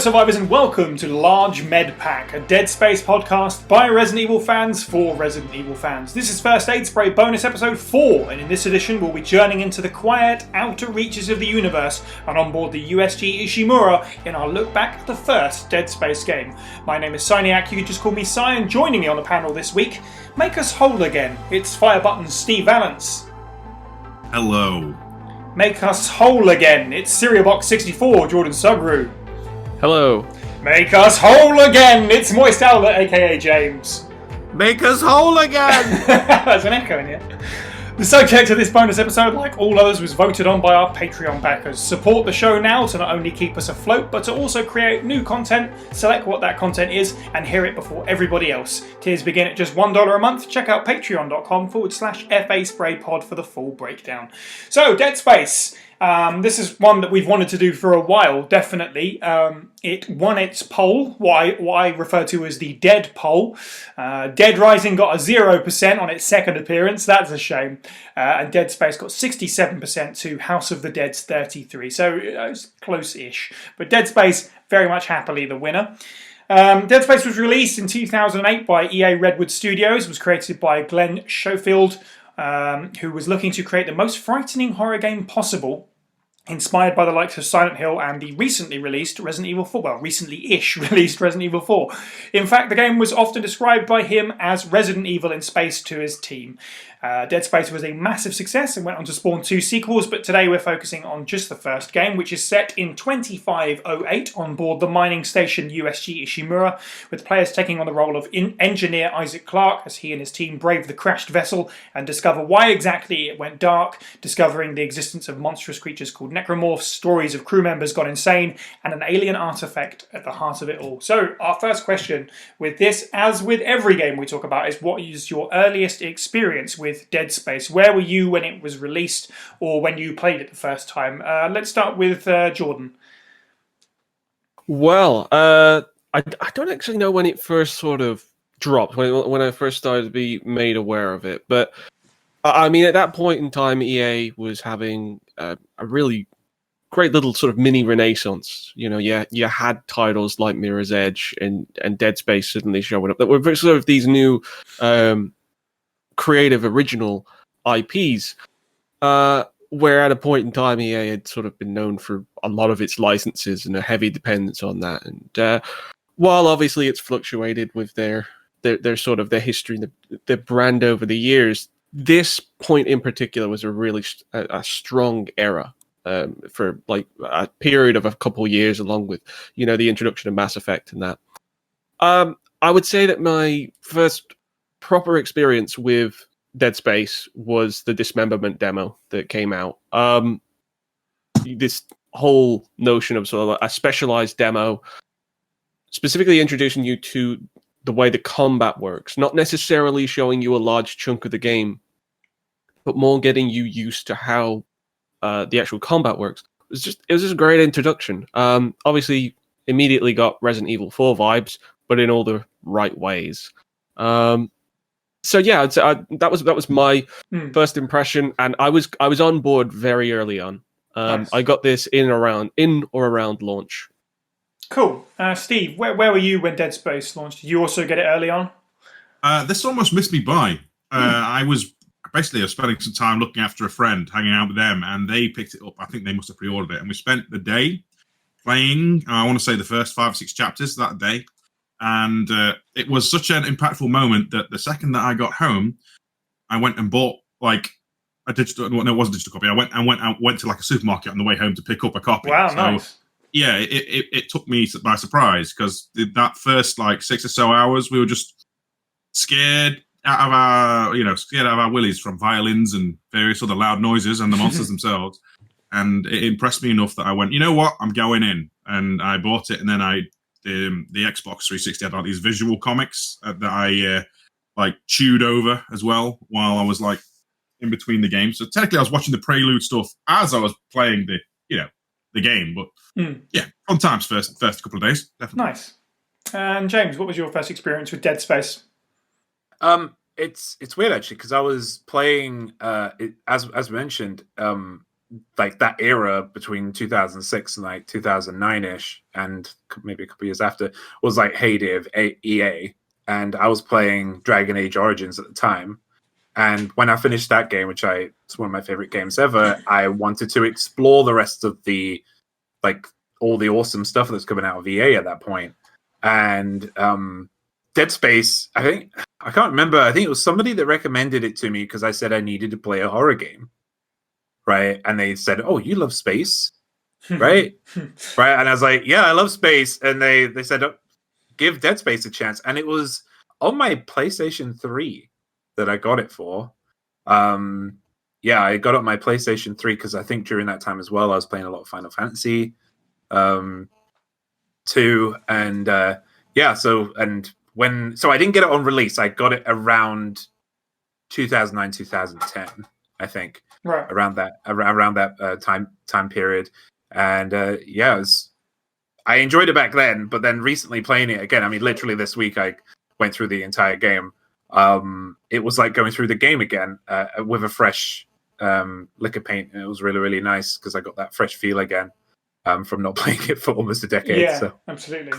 survivors, and welcome to Large Med Pak, a Dead Space podcast by Resident Evil fans for Resident Evil fans. This is First Aid Spray bonus episode 4, and in this edition we'll be journeying into the quiet outer reaches of the universe and on board the USG Ishimura in our look back at the first Dead Space game. My name is Cyniac, you can just call me Cy, and joining me on the panel this week, Make Us Whole Again, it's Fire Buttons Steve Valance. Hello. Make Us Whole Again, it's Cerealbox64 Jordan Sugru. Hello. Make us whole again! It's Moist Owlet, aka James. Make us whole again! There's an echo in here. The subject of this bonus episode, like all others, was voted on by our Patreon backers. Support the show now to not only keep us afloat, but to also create new content, select what that content is, and hear it before everybody else. Tiers begin at just $1 a month. Check out patreon.com/FA-SprayPod for the full breakdown. So, Dead Space. This is one that we've wanted to do for a while, definitely. It won its poll, what I refer to as the Dead poll. Dead Rising got a 0% on its second appearance, that's a shame. And Dead Space got 67% to House of the Dead's 33%, so it's close-ish. But Dead Space, very much happily the winner. Dead Space was released in 2008 by EA Redwood Studios. It was created by Glenn Schofield, who was looking to create the most frightening horror game possible, inspired by the likes of Silent Hill and the recently released Resident Evil 4. Well, recently-ish released Resident Evil 4. In fact, the game was often described by him as Resident Evil in space to his team. Dead Space was a massive success and went on to spawn 2 sequels, but today we're focusing on just the first game, which is set in 2508 on board the mining station USG Ishimura, with players taking on the role of engineer Isaac Clarke as he and his team brave the crashed vessel and discover why exactly it went dark, discovering the existence of monstrous creatures called necromorphs, stories of crew members gone insane, and an alien artifact at the heart of it all. So our first question with this, as with every game we talk about, is what is your earliest experience with Dead Space? Where were you when it was released or when you played it the first time? Let's start with Jordan. Well, I don't actually know when it first sort of dropped, when I first started to be made aware of it. But, I mean, at that point in time, EA was having a really great little sort of mini renaissance. You know, you had titles like Mirror's Edge and Dead Space suddenly showing up that were sort of these new creative original IPs, where at a point in time EA had sort of been known for a lot of its licenses and a heavy dependence on that. And while obviously it's fluctuated with their sort of their history and their brand over the years, this point in particular was a really a strong era for like a period of a couple of years, along with, you know, the introduction of Mass Effect and that. I would say that my first proper experience with Dead Space was the Dismemberment demo that came out. This whole notion of sort of a specialized demo, specifically introducing you to the way the combat works, not necessarily showing you a large chunk of the game, but more getting you used to how the actual combat works. It was just a great introduction. Obviously, immediately got Resident Evil 4 vibes, but in all the right ways. So yeah, that was my first impression, and I was on board very early on. Nice. I got this in or around launch. Cool. Steve, where were you when Dead Space launched? Did you also get it early on? This almost missed me by. I was spending some time looking after a friend, hanging out with them, and they picked it up. I think they must have pre-ordered it, and we spent the day playing, I want to say the first 5 or 6 chapters that day. And it was such an impactful moment that the second that I got home, I went and bought like a digital. No, it wasn't a digital copy. I went to like a supermarket on the way home to pick up a copy. Wow, so, nice. Yeah, it took me by surprise, because that first like 6 or so hours, we were just scared out of our willies from violins and various other loud noises and the monsters themselves. And it impressed me enough that I went, you know what, I'm going in, and I bought it, and then the Xbox 360 had like these visual comics that I like chewed over as well while I was like in between the games. So technically I was watching the prelude stuff as I was playing the game. But yeah, fun times first couple of days, definitely. Nice. And James, what was your first experience with Dead Space? It's weird actually, because I was playing it, as mentioned. like that era between 2006 and like 2009ish, and maybe a couple years after, was like heyday of EA, and I was playing Dragon Age Origins at the time. And when I finished that game, it's one of my favorite games ever, I wanted to explore the rest of the like all the awesome stuff that's coming out of EA at that point. And Dead Space, I can't remember. I think it was somebody that recommended it to me because I said I needed to play a horror game, right? And they said, "Oh, you love space, right?" Right? And I was like, "Yeah, I love space." And they said, oh, "Give Dead Space a chance." And it was on my PlayStation 3 that I got it for. Yeah, I got it on my PlayStation 3 because I think during that time as well, I was playing a lot of Final Fantasy 2, and so I didn't get it on release. I got it around 2009, 2010, I think, right around that time period, and I enjoyed it back then. But then recently playing it again, I mean, literally this week I went through the entire game. It was like going through the game again with a fresh lick of paint, and it was really, really nice because I got that fresh feel again from not playing it for almost a decade. Yeah, so. absolutely.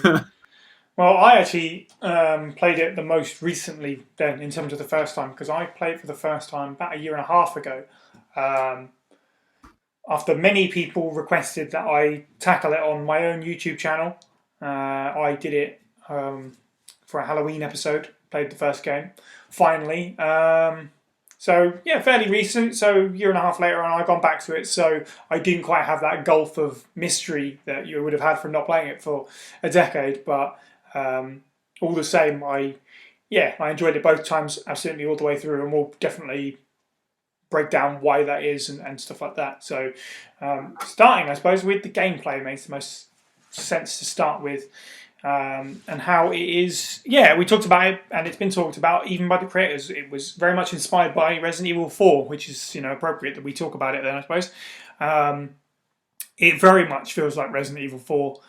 Well, I actually played it the most recently then in terms of the first time, because I played it for the first time about a year and a half ago. After many people requested that I tackle it on my own YouTube channel, I did it for a Halloween episode, played the first game, finally. So, yeah, fairly recent. So, a year and a half later, and I've gone back to it. So, I didn't quite have that gulf of mystery that you would have had from not playing it for a decade. But all the same, I enjoyed it both times, absolutely all the way through. And we'll definitely break down why that is and stuff like that. So, starting, I suppose, with the gameplay makes the most sense to start with. And how it is, we talked about it, and it's been talked about even by the creators. It was very much inspired by Resident Evil 4, which is appropriate that we talk about it then, I suppose. It very much feels like Resident Evil 4,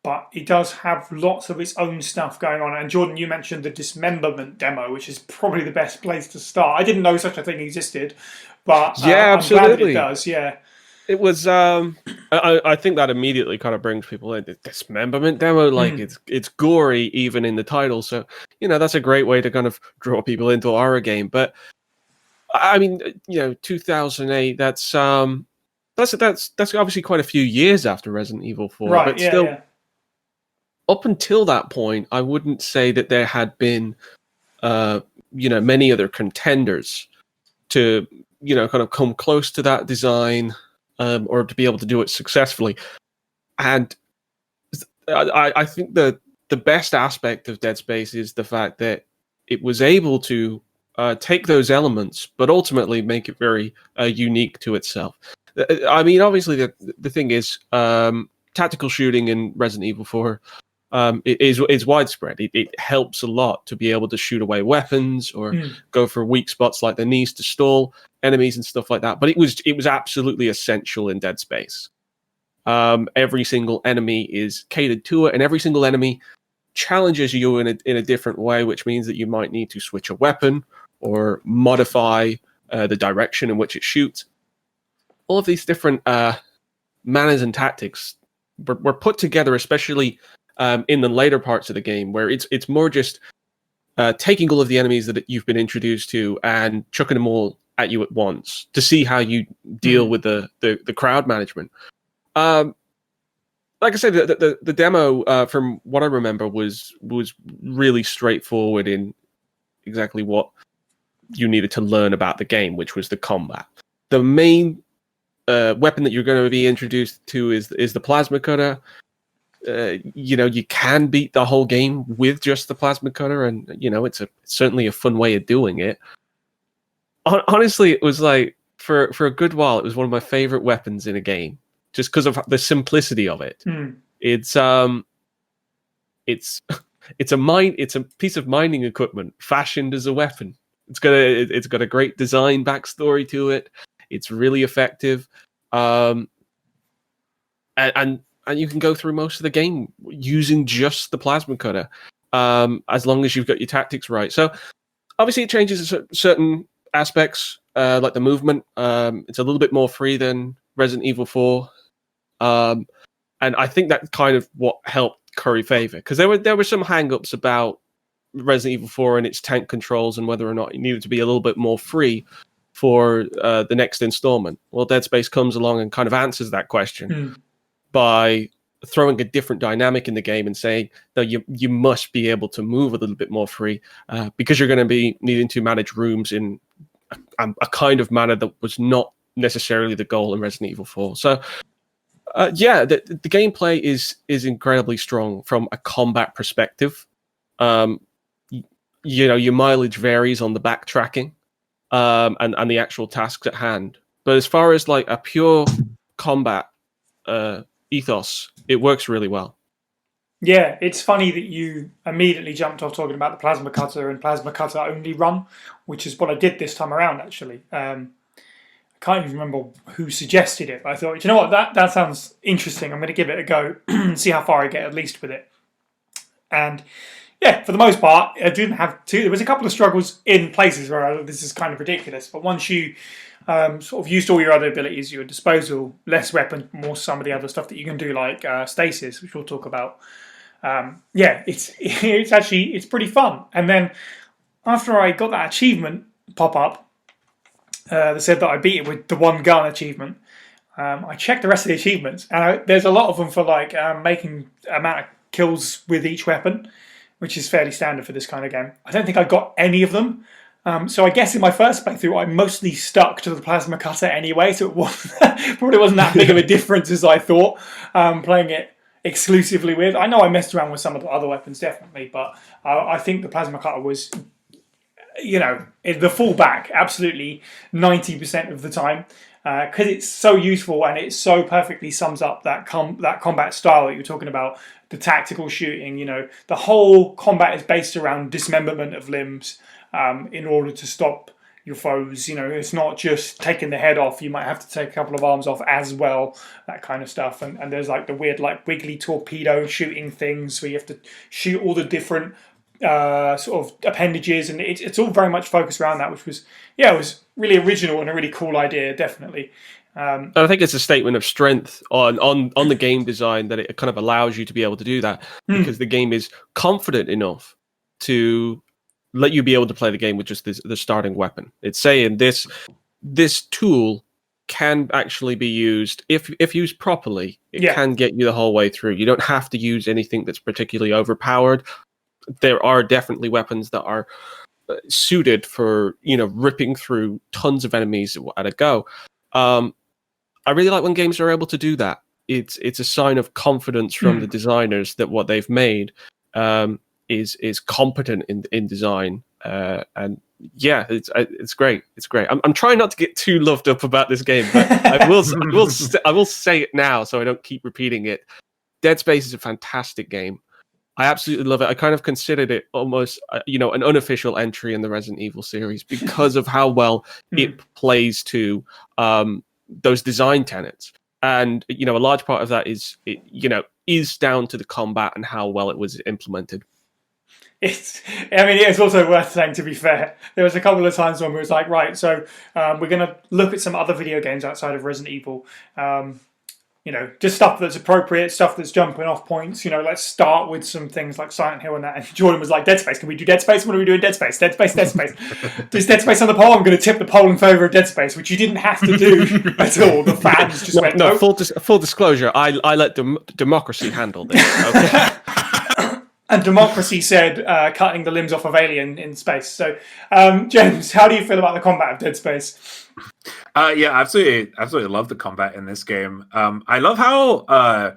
but it does have lots of its own stuff going on. And Jordan, you mentioned the dismemberment demo, which is probably the best place to start. I didn't know such a thing existed, but I'm glad that it does. Yeah. It was. I think that immediately kind of brings people in. The dismemberment demo, like it's gory even in the title, so that's a great way to kind of draw people into a horror game. But I mean, 2008. That's obviously quite a few years after Resident Evil 4, right? But still, up until that point, I wouldn't say that there had been, many other contenders to kind of come close to that design. Or to be able to do it successfully. And I think the best aspect of Dead Space is the fact that it was able to take those elements, but ultimately make it very unique to itself. I mean, obviously, the thing is, tactical shooting in Resident Evil 4 is widespread. It helps a lot to be able to shoot away weapons or go for weak spots like the knees to stall enemies and stuff like that. But it was absolutely essential in Dead Space. Every single enemy is catered to it, and every single enemy challenges you in a different way, which means that you might need to switch a weapon or modify the direction in which it shoots. All of these different manners and tactics were put together, especially in the later parts of the game, where it's more just taking all of the enemies that you've been introduced to and chucking them all at you at once to see how you deal with the crowd management. Like I said, the demo, from what I remember, was really straightforward in exactly what you needed to learn about the game, which was the combat. The main weapon that you're going to be introduced to is the plasma cutter. You can beat the whole game with just the plasma cutter, and it's certainly a fun way of doing it. Honestly, it was like for a good while, it was one of my favorite weapons in a game, just because of the simplicity of it. It's a piece of mining equipment fashioned as a weapon. It's got a great design backstory to it. It's really effective, and you can go through most of the game using just the plasma cutter, as long as you've got your tactics right. So obviously it changes certain aspects like the movement. It's a little bit more free than Resident Evil 4. And I think that kind of what helped curry favor, because there were some hang-ups about Resident Evil 4 and its tank controls and whether or not it needed to be a little bit more free for the next installment. Well, Dead Space comes along and kind of answers that question by throwing a different dynamic in the game and saying that you must be able to move a little bit more free because you're going to be needing to manage rooms in a kind of manner that was not necessarily the goal in Resident Evil 4. So the gameplay is incredibly strong from a combat perspective. Your mileage varies on the backtracking and the actual tasks at hand. But as far as like a pure combat ethos, it works really well. Yeah, it's funny that you immediately jumped off talking about the plasma cutter and plasma cutter only run, which is what I did this time around, actually. I can't even remember who suggested it, but I thought, you know what, that sounds interesting. I'm going to give it a go and see how far I get at least with it. And yeah, for the most part, I didn't have to. There was a couple of struggles in places where this is kind of ridiculous, but once you sort of used all your other abilities at your disposal, less weapons, more some of the other stuff that you can do, like stasis, which we'll talk about. It's pretty fun. And then after I got that achievement pop up, that said that I beat it with the one gun achievement, I checked the rest of the achievements, and there's a lot of them for like making amount of kills with each weapon, which is fairly standard for this kind of game. I don't think I got any of them. So I guess in my first playthrough, I mostly stuck to the plasma cutter anyway, so it probably wasn't that big of a difference as I thought, playing it exclusively with. I know I messed around with some of the other weapons, definitely, but I think the plasma cutter was, the fallback, absolutely 90% of the time, because it's so useful and it so perfectly sums up that combat style that you're talking about, the tactical shooting. The whole combat is based around dismemberment of limbs in order to stop your foes. It's not just taking the head off. You might have to take a couple of arms off as well, that kind of stuff. And there's like the weird like wiggly torpedo shooting things where you have to shoot all the different sort of appendages, and it's all very much focused around that, which was, it was really original and a really cool idea, definitely. And I think it's a statement of strength on the game design that it kind of allows you to be able to do that, because the game is confident enough to let you be able to play the game with just the starting weapon. It's saying this tool can actually be used if used properly. It can get you the whole way through. You don't have to use anything that's particularly overpowered. There are definitely weapons that are suited for ripping through tons of enemies at a go. I really like when games are able to do that. It's a sign of confidence from the designers that what they've made is competent in design, and it's great. It's great. I'm trying not to get too loved up about this game, but I will say it now so I don't keep repeating it. Dead Space is a fantastic game. I absolutely love it. I kind of considered it almost an unofficial entry in the Resident Evil series because of how well it plays to those design tenets. And a large part of that is down to the combat and how well it was implemented. It's also worth saying, to be fair, there was a couple of times when we was like, right, so we're going to look at some other video games outside of Resident Evil. Just stuff that's appropriate, stuff that's jumping off points. Let's start with some things like Silent Hill and that. And Jordan was like, Dead Space, can we do Dead Space? What are we doing Dead Space? Dead Space, Dead Space. Does Dead Space on the poll? I'm going to tip the poll in favour of Dead Space, which you didn't have to do at all. The fans just went, no. Full disclosure, I let democracy handle this. Okay? And democracy said cutting the limbs off of alien in space. So, James, how do you feel about the combat of Dead Space? Absolutely love the combat in this game. I love how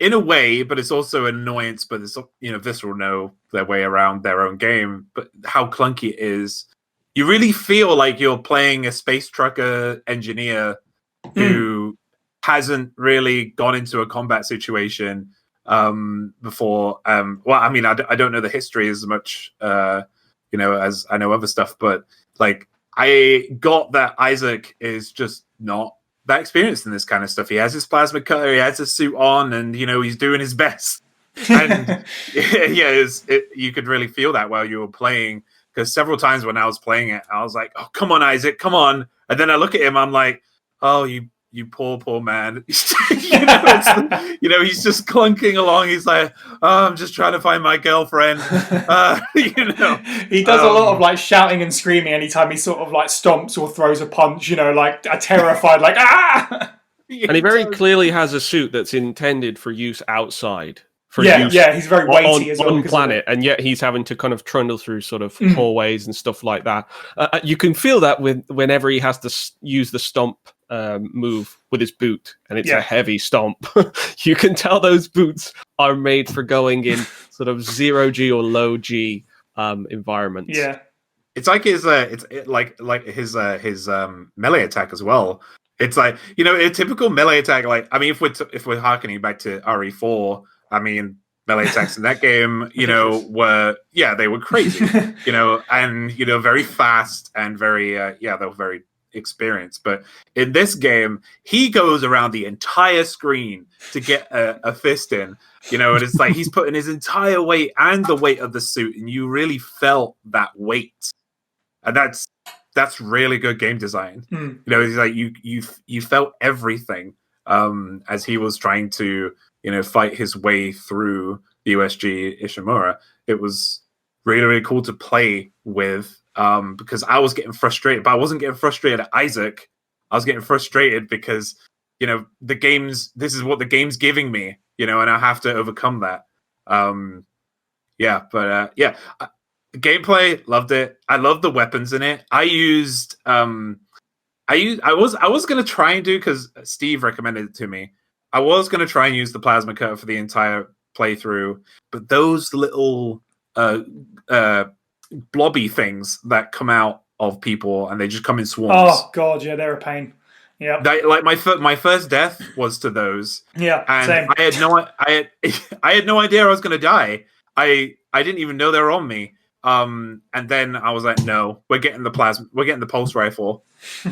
in a way, but it's also an annoyance, but it's Visceral know their way around their own game, but how clunky it is. You really feel like you're playing a space trucker engineer who hasn't really gone into a combat situation before. I don't know the history as much as I know other stuff, but like I got that Isaac is just not that experienced in this kind of stuff. He has his plasma cutter, he has his suit on, and he's doing his best. And you could really feel that while you were playing, because several times when I was playing it, I was like, "Oh, come on, Isaac, come on!" And then I look at him, I'm like, "Oh, you poor man." He's just clunking along. He's like, "Oh, I'm just trying to find my girlfriend." He does a lot of like shouting and screaming anytime he sort of like stomps or throws a punch. Like a terrified, like ah. And he very clearly has a suit that's intended for use outside. He's very weighty as well. On planet, and yet he's having to kind of trundle through sort of hallways and stuff like that. You can feel that whenever he has to use the stomp move with his boot, and it's a heavy stomp. You can tell those boots are made for going in sort of 0G or low G environments. Yeah, it's like his melee attack as well. It's like a typical melee attack. Like, I mean, if we're harkening back to RE4, I mean, melee attacks in that game, they were crazy, and very fast and very they were very experienced. But in this game, he goes around the entire screen to get a fist in, and it's like he's putting his entire weight and the weight of the suit, and you really felt that weight, and that's really good game design. It's like you felt everything as he was trying to fight his way through the USG Ishimura. It was really, really cool to play with because I was getting frustrated, but I wasn't getting frustrated at Isaac. I was getting frustrated because this is what the game's giving me, and I have to overcome that. The gameplay, loved it. I love the weapons in it. I was gonna try and do, because Steve recommended it to me. I was gonna try and use the plasma cutter for the entire playthrough, but those little blobby things that come out of people and they just come in swarms. Oh god, yeah, they're a pain. Yeah, like my first death was to those. Yeah, and same. I had no idea I was gonna die. I didn't even know they were on me. And then I was like, no, we're getting the pulse rifle,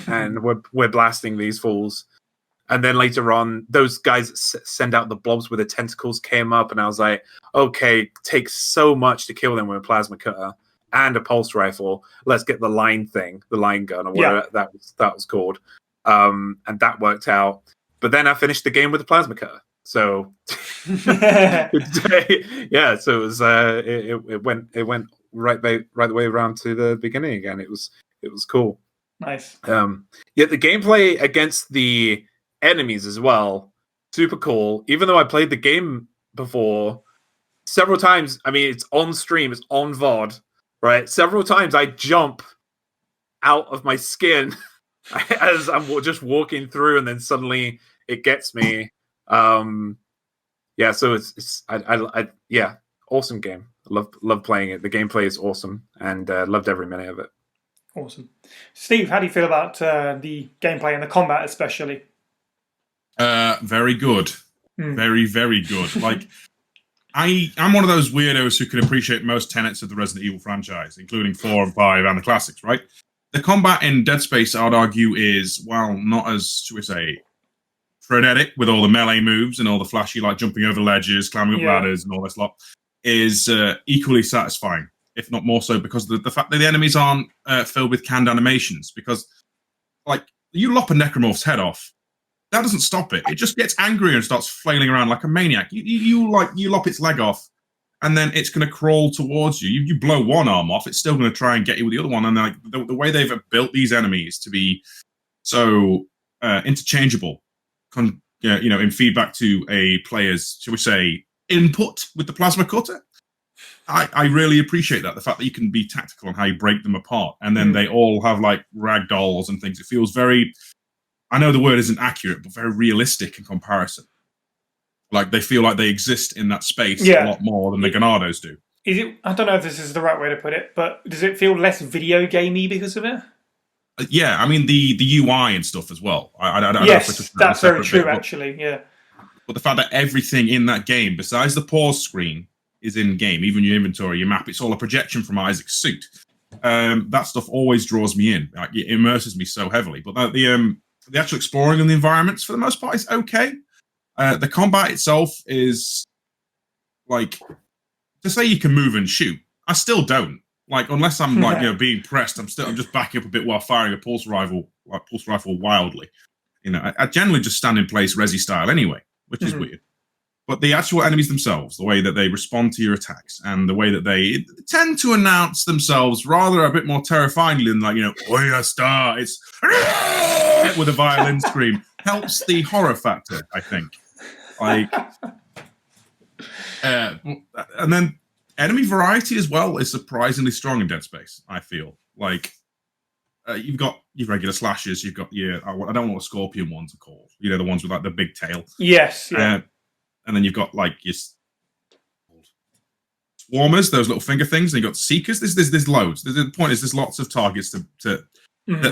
and we're blasting these fools. And then later on, those guys send out the blobs with the tentacles came up, and I was like, okay, it takes so much to kill them with a plasma cutter and a pulse rifle. Let's get the line gun, or whatever that was called. And that worked out. But then I finished the game with the plasma cutter. So so it was it went right the way around to the beginning again. It was cool. Nice. The gameplay against the enemies as well, super cool. Even though I played the game before several times, I mean, it's on stream, it's on VOD, right? Several times I jump out of my skin as I'm just walking through, and then suddenly it gets me. So it's awesome game. Love playing it. The gameplay is awesome, and loved every minute of it. Awesome. Steve, how do you feel about the gameplay and the combat especially? Very good. Very, very good. Like, I'm one of those weirdos who can appreciate most tenets of the Resident Evil franchise, including 4 and 5 and the classics, right? The combat in Dead Space, I would argue, is, well, not as, should we say, frenetic with all the melee moves and all the flashy, like jumping over ledges, climbing up ladders and all this lot, is equally satisfying, if not more so, because the fact that the enemies aren't filled with canned animations. Because, like, you lop a necromorph's head off, that doesn't stop it. It just gets angry and starts flailing around like a maniac. You lop its leg off, and then it's going to crawl towards you. You blow one arm off, it's still going to try and get you with the other one. And like the way they've built these enemies to be so interchangeable, in feedback to a player's, shall we say, input with the plasma cutter, I really appreciate that. The fact that you can be tactical on how you break them apart, and then they all have like rag dolls and things. It feels very, I know the word isn't accurate, but very realistic in comparison. Like they feel like they exist in that space a lot more than the Ganados do. Is it? I don't know if this is the right way to put it, but does it feel less video gamey because of it? Yeah, I mean the UI and stuff as well. I don't know yes, that's very true, actually. Yeah. But the fact that everything in that game, besides the pause screen, is in game, even your inventory, your map, it's all a projection from Isaac's suit. That stuff always draws me in. Like, it immerses me so heavily. But the actual exploring of the environments, for the most part, is okay. The combat itself is, like, to say you can move and shoot, I still don't. Like, unless I'm like being pressed, I'm just backing up a bit while firing a pulse rifle wildly. I generally just stand in place Resi style anyway, which is weird. But the actual enemies themselves, the way that they respond to your attacks, and the way that they tend to announce themselves rather a bit more terrifyingly than Oya Star, it's with a violin scream, helps the horror factor, I think. Like, and then enemy variety as well is surprisingly strong in Dead Space, I feel. Like, you've got your regular slashers, you've got your, I don't know what scorpion ones are called, the ones with like the big tail. Yes, yeah. And then you've got like your swarmers, those little finger things, and you've got seekers. There's loads. The point is there's lots of targets that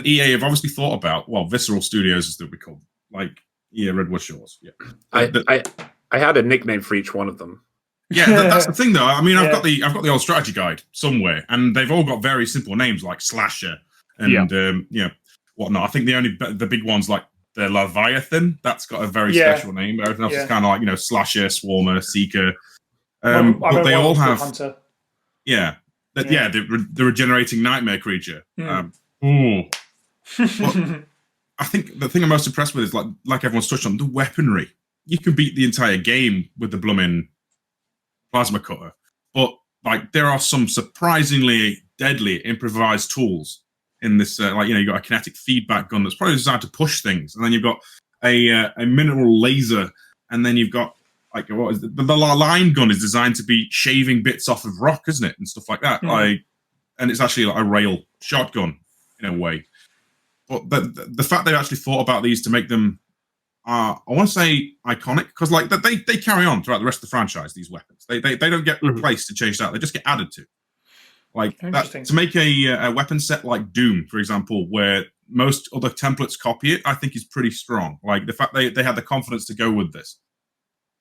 EA have obviously thought about. Well, Visceral Studios is that we call them. Like, Redwood Shores. Yeah. I had a nickname for each one of them. Yeah, that's the thing though. I mean, I've got the old strategy guide somewhere, and they've all got very simple names like Slasher and whatnot. I think the big ones like the Leviathan, that's got a very special name. Everything else is kind of like, Slasher, Swarmer, Seeker. But they all have Hunter. The regenerating nightmare creature. But I think the thing I'm most impressed with is like everyone's touched on, the weaponry. You can beat the entire game with the blooming plasma cutter, but like there are some surprisingly deadly improvised tools in this. You've got a kinetic feedback gun that's probably designed to push things, and then you've got a mineral laser, and then you've got like what is the line gun is designed to be shaving bits off of rock, isn't it, and stuff like that. And it's actually like a rail shotgun in a way. But the fact they've actually thought about these to make them, I want to say iconic, because like they carry on throughout the rest of the franchise. These weapons, they don't get replaced and changed out; they just get added to. Like that, to make a weapon set like Doom, for example, where most other templates copy it, I think is pretty strong. Like the fact they had the confidence to go with this.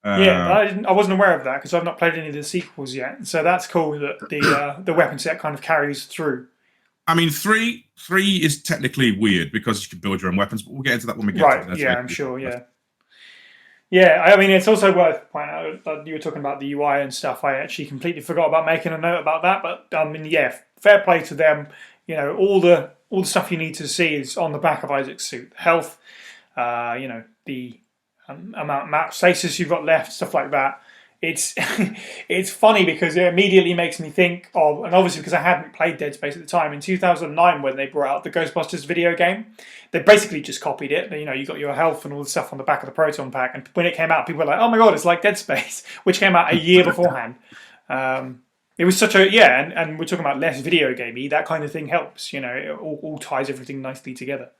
I wasn't aware of that because I've not played any of the sequels yet. So that's cool that the weapon set kind of carries through. I mean, three is technically weird because you can build your own weapons, but we'll get into that when we get to it. Right, I'm sure, Yeah, I mean, it's also worth pointing out that you were talking about the UI and stuff. I actually completely forgot about making a note about that. But, I mean, fair play to them. All the stuff you need to see is on the back of Isaac's suit. Health, the amount of stasis you've got left, stuff like that. It's funny because it immediately makes me think of, and obviously because I hadn't played Dead Space at the time, in 2009 when they brought out the Ghostbusters video game, they basically just copied it. You got your health and all the stuff on the back of the Proton Pack, and when it came out, people were like, oh my god, it's like Dead Space, which came out a year beforehand. It was such a, and we're talking about less video gamey, that kind of thing helps, it all ties everything nicely together.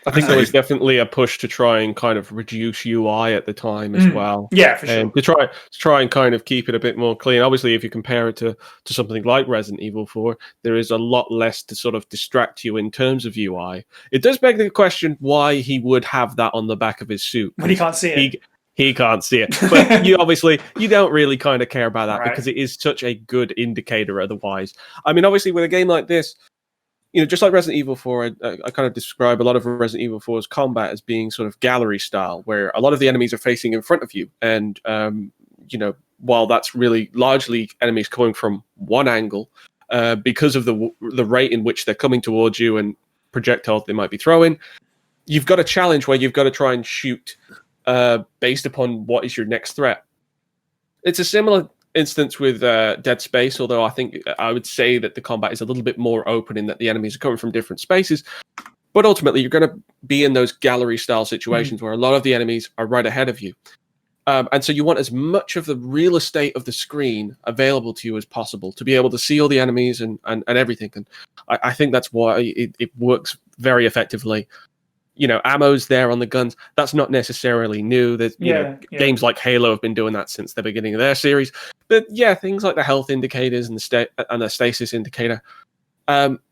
I think there was definitely a push to try and kind of reduce UI at the time as well. Yeah, for sure. And to try and kind of keep it a bit more clean. Obviously, if you compare it to something like Resident Evil 4, there is a lot less to sort of distract you in terms of UI. It does beg the question why he would have that on the back of his suit. But he can't see it. He can't see it. But you don't really kind of care about that because it is such a good indicator otherwise. I mean, obviously, with a game like this, just like Resident Evil 4, I kind of describe a lot of Resident Evil 4's combat as being sort of gallery style, where a lot of the enemies are facing in front of you. And, while that's really largely enemies coming from one angle, because of the rate in which they're coming towards you and projectiles they might be throwing, you've got a challenge where you've got to try and shoot based upon what is your next threat. It's a similar instance with Dead Space, although I would say that the combat is a little bit more open in that the enemies are coming from different spaces. But ultimately, you're going to be in those gallery-style situations where a lot of the enemies are right ahead of you. And so you want as much of the real estate of the screen available to you as possible to be able to see all the enemies and everything. And I think that's why it works very effectively. Ammo's there on the guns. That's not necessarily new. There's, games like Halo have been doing that since the beginning of their series. But things like the health indicators and the stasis indicator,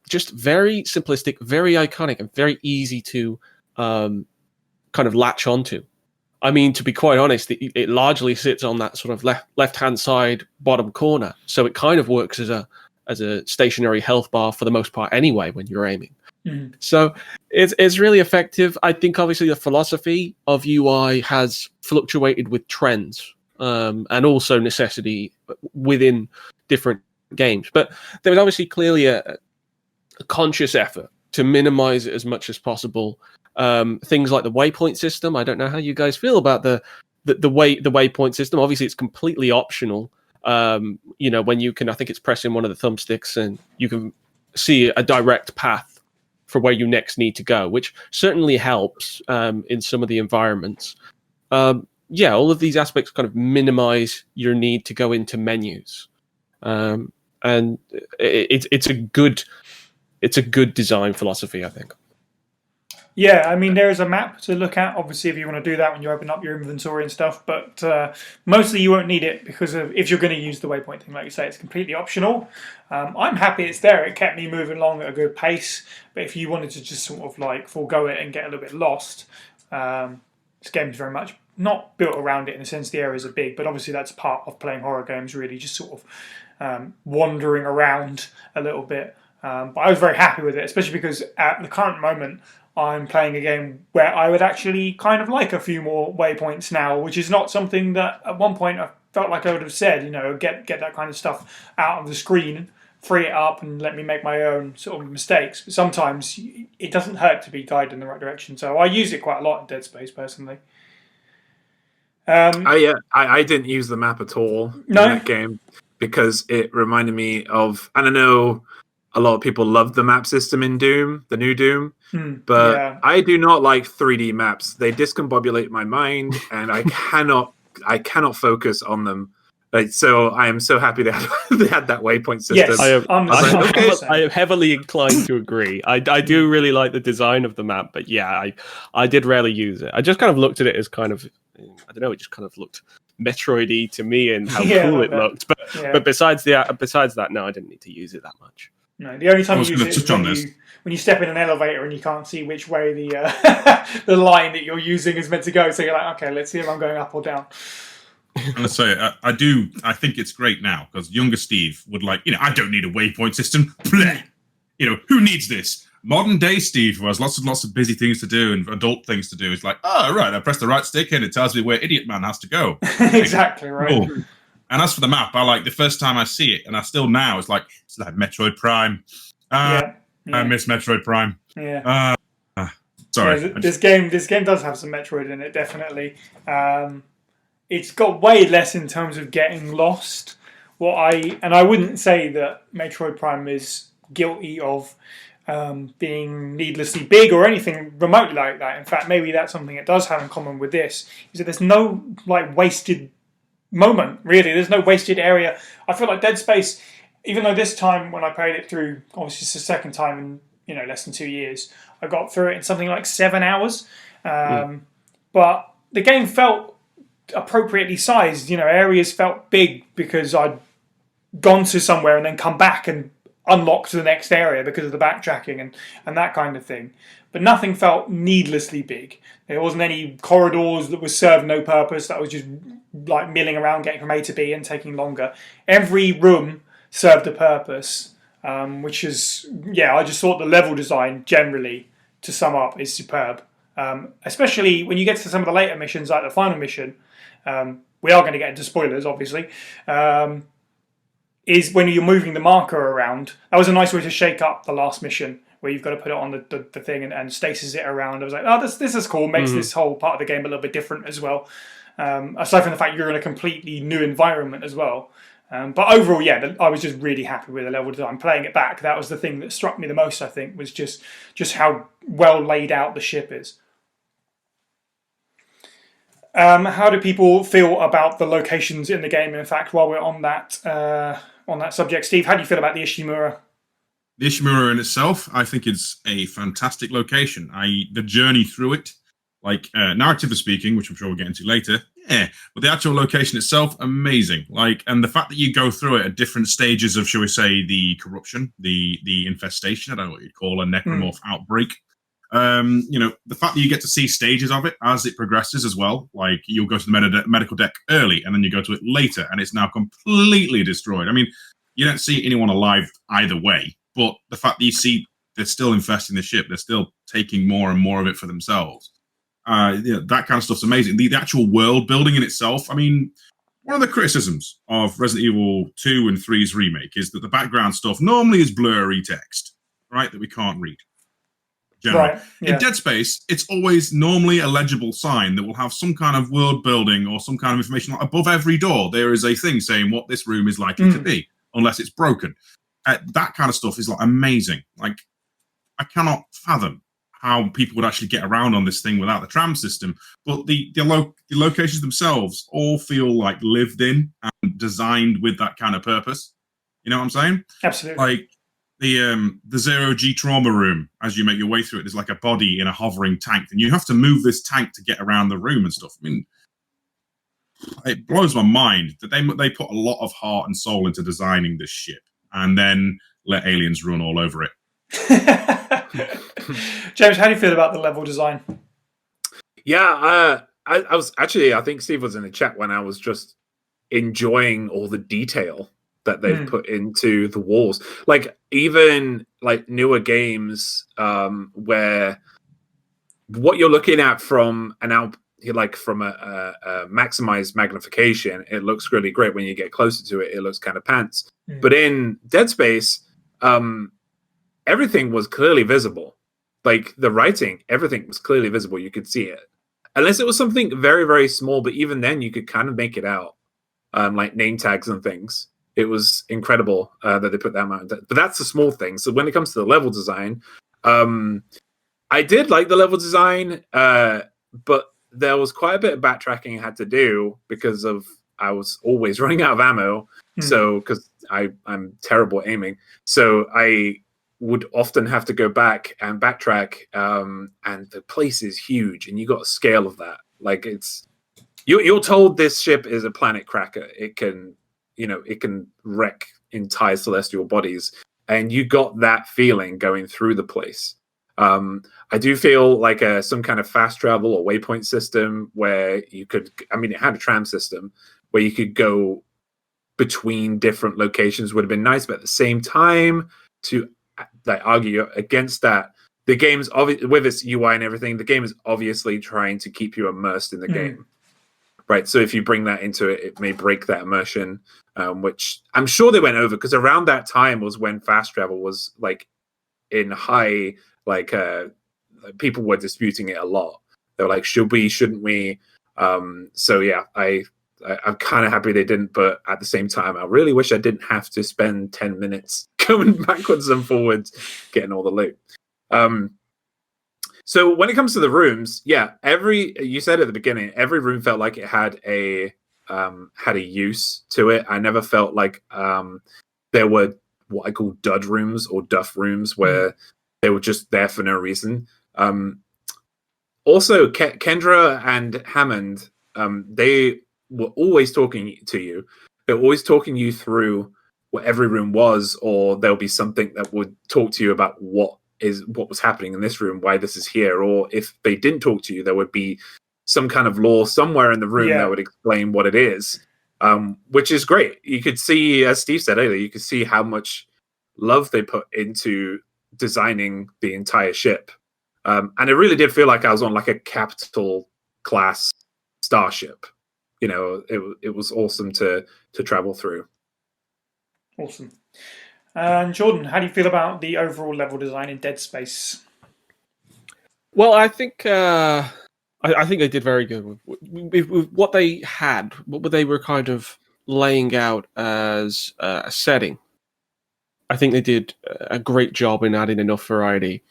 just very simplistic, very iconic, and very easy to kind of latch onto. I mean, to be quite honest, it largely sits on that sort of left-hand side bottom corner, so it kind of works as a stationary health bar for the most part anyway when you're aiming. Mm-hmm. So it's really effective. I think obviously the philosophy of UI has fluctuated with trends and also necessity within different games. But there was obviously clearly a conscious effort to minimize it as much as possible. Things like the waypoint system. I don't know how you guys feel about the waypoint system. Obviously, it's completely optional. When you can, I think it's pressing one of the thumbsticks, and you can see a direct path for where you next need to go, which certainly helps in some of the environments. All of these aspects kind of minimize your need to go into menus, and it's a good design philosophy, I think. Yeah, I mean, there is a map to look at, obviously, if you want to do that when you open up your inventory and stuff, but mostly you won't need it because if you're going to use the waypoint thing, like you say, it's completely optional. I'm happy it's there. It kept me moving along at a good pace, but if you wanted to just sort of like forego it and get a little bit lost, this game is very much not built around it in the sense the areas are big, but obviously that's part of playing horror games, really, just sort of wandering around a little bit. But I was very happy with it, especially because at the current moment, I'm playing a game where I would actually kind of like a few more waypoints now, which is not something that at one point I felt like I would have said, get that kind of stuff out of the screen, free it up and let me make my own sort of mistakes. But sometimes it doesn't hurt to be guided in the right direction. So I use it quite a lot in Dead Space, personally. I didn't use the map at all in that game because it reminded me of, and I know a lot of people love the map system in Doom, the new Doom, but I do not like 3D maps. They discombobulate my mind, and I cannot focus on them. So I am so happy they had that waypoint system. Yes, I am heavily inclined to agree. I do really like the design of the map, but I did rarely use it. I just kind of looked at it as kind of, I don't know, it just kind of looked Metroid-y to me and how cool it looked. But besides that, no, I didn't need to use it that much. No, the only time you use it is when you step in an elevator and you can't see which way the the line that you're using is meant to go. So you're like, okay, let's see if I'm going up or down. I'm going to say, I think it's great now, because younger Steve would like, I don't need a waypoint system. Bleh. Who needs this? Modern day Steve, who has lots and lots of busy things to do and adult things to do, is like, oh, right, I press the right stick and it tells me where Idiot Man has to go. Exactly, right. Cool. And as for the map, I like the first time I see it, and I still now, it's like Metroid Prime. I miss Metroid Prime. Yeah. Sorry. Yeah, this game does have some Metroid in it, definitely. It's got way less in terms of getting lost. I wouldn't say that Metroid Prime is guilty of being needlessly big or anything remotely like that. In fact, maybe that's something it does have in common with this, is that there's no wasted moment, really. There's no wasted area. I feel like Dead Space, even though this time when I played it through, obviously it's the second time in less than 2 years, I got through it in something like 7 hours. But the game felt appropriately sized. Areas felt big because I'd gone to somewhere and then come back and unlocked the next area because of the backtracking and that kind of thing. But nothing felt needlessly big. There wasn't any corridors that was served no purpose, that was just like milling around getting from A to B and taking longer. Every room served a purpose, which is, I just thought the level design generally, to sum up, is superb. Especially when you get to some of the later missions, like the final mission, we are going to get into spoilers, obviously, is when you're moving the marker around. That was a nice way to shake up the last mission, where you've got to put it on the thing and stasis it around. I was like, oh, this is cool. Makes this whole part of the game a little bit different as well. Aside from the fact you're in a completely new environment as well. But overall, I was just really happy with the level design. Playing it back, that was the thing that struck me the most, I think, was just how well laid out the ship is. How do people feel about the locations in the game? In fact, while we're on that subject, Steve, how do you feel about the Ishimura? The Ishimura in itself, I think it's a fantastic location. The journey through it, narratively speaking, which I'm sure we'll get into later, but the actual location itself, amazing. And the fact that you go through it at different stages of, shall we say, the corruption, the infestation, I don't know what you'd call a necromorph outbreak. The fact that you get to see stages of it as it progresses as well, like you'll go to the medical deck early and then you go to it later and it's now completely destroyed. I mean, you don't see anyone alive either way, but the fact that you see they're still infesting the ship, they're still taking more and more of it for themselves. That kind of stuff's amazing. The actual world building in itself, I mean, One of the criticisms of Resident Evil 2 and 3's remake is that the background stuff normally is blurry text, right, that we can't read. Generally. Right. Yeah. In Dead Space, it's always normally a legible sign that will have some kind of world building or some kind of information. Like above every door, there is a thing saying what this room is likely to be, unless it's broken. That kind of stuff is like amazing. Like, I cannot fathom how people would actually get around on this thing without the tram system. But the locations themselves all feel like lived in and designed with that kind of purpose. You know what I'm saying? Absolutely. Like the zero-G trauma room, as you make your way through it, there's like a body in a hovering tank, and you have to move this tank to get around the room and stuff. I mean, it blows my mind that they put a lot of heart and soul into designing this ship and then let aliens run all over it. James, how do you feel about the level design? Yeah, I was actually, I think Steve was in the chat when I was just enjoying all the detail that they've put into the walls. Like, even like newer games where what you're looking at from from a maximized magnification, it looks really great. When you get closer to it, it looks kind of pants. But in Dead Space, everything was clearly visible. Like the writing, everything was clearly visible. You could see it. Unless it was something very, very small, but even then you could kind of make it out. Like name tags and things. It was incredible that they put that amount. But that's the small thing. So when it comes to the level design, I did like the level design, but there was quite a bit of backtracking I had to do because I was always running out of ammo. So because I'm terrible aiming, so I would often have to go back and backtrack. And the place is huge, and you got a scale of that. Like you're told this ship is a planet cracker. It can wreck entire celestial bodies, and you got that feeling going through the place. I do feel like some kind of fast travel or waypoint system where you could, it had a tram system where you could go between different locations would have been nice, but at the same time, to argue against that, the game's with its UI and everything, the game is obviously trying to keep you immersed in the game. Right, so if you bring that into it, it may break that immersion, which I'm sure they went over, because around that time was when fast travel was like in high, people were disputing it a lot. They were like, should we, shouldn't we? So yeah, I'm kind of happy they didn't, but at the same time, I really wish I didn't have to spend 10 minutes going backwards and forwards getting all the loot. So when it comes to the rooms, yeah, you said at the beginning, every room felt like it had a use to it. I never felt like there were what I call dud rooms or duff rooms where they were just there for no reason. Also, Kendra and Hammond, they were always talking to you. They're always talking you through what every room was, or there'll be something that would talk to you about what was happening in this room, why this is here. Or if they didn't talk to you, there would be some kind of lore somewhere in the room that would explain what it is, which is great. You could see, as Steve said earlier, you could see how much love they put into designing the entire ship. And it really did feel like I was on like a capital class starship. It was awesome to travel through. Awesome. And Jordan, how do you feel about the overall level design in Dead Space? Well, I think I think they did very good with what they had, what they were kind of laying out as a setting. I think they did a great job in adding enough variety.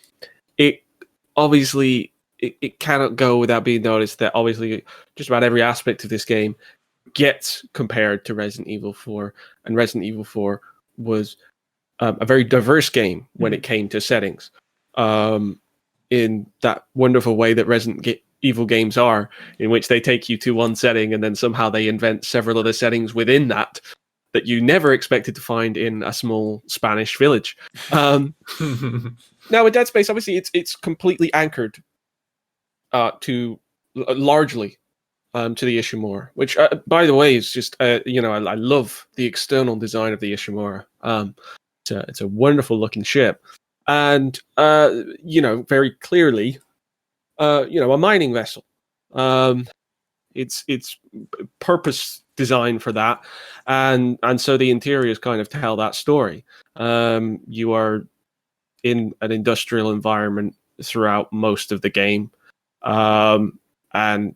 It obviously it cannot go without being noticed that obviously just about every aspect of this game gets compared to Resident Evil 4, and Resident Evil 4 was a very diverse game when it came to settings, in that wonderful way that Resident Evil games are, in which they take you to one setting and then somehow they invent several other settings within that you never expected to find in a small Spanish village. Now with Dead Space, obviously it's completely anchored largely to the Ishimura, which by the way is just I love the external design of the Ishimura. It's a wonderful looking ship, and very clearly, a mining vessel. It's purpose designed for that, and so the interiors kind of tell that story. You are in an industrial environment throughout most of the game, and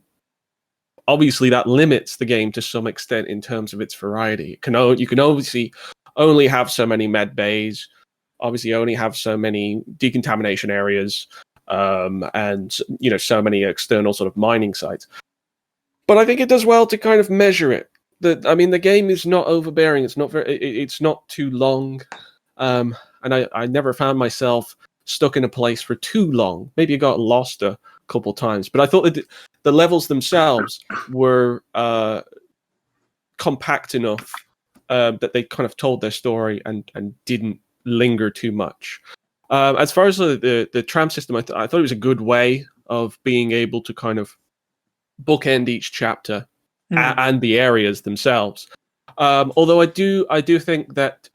obviously that limits the game to some extent in terms of its variety. You can obviously only have so many med bays, obviously only have so many decontamination areas, and so many external sort of mining sites. But I think it does well to kind of measure it. The game is not overbearing. It's not too long, and I never found myself stuck in a place for too long. Maybe I got lost a couple times, but I thought that the levels themselves were compact enough that they kind of told their story and didn't linger too much. As far as the tram system, I thought it was a good way of being able to kind of bookend each chapter and the areas themselves. Although I do think that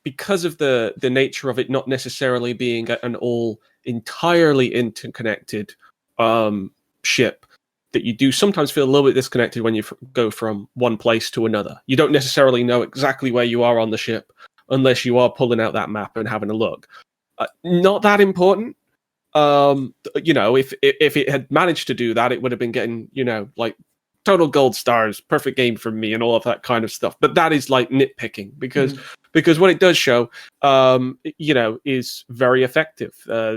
because of the nature of it not necessarily being an all entirely interconnected ship, that you do sometimes feel a little bit disconnected when you go from one place to another. You don't necessarily know exactly where you are on the ship unless you are pulling out that map and having a look. Not that important. If it had managed to do that, it would have been getting, like total gold stars, perfect game for me and all of that kind of stuff. But that is like nitpicking because what it does show, is very effective.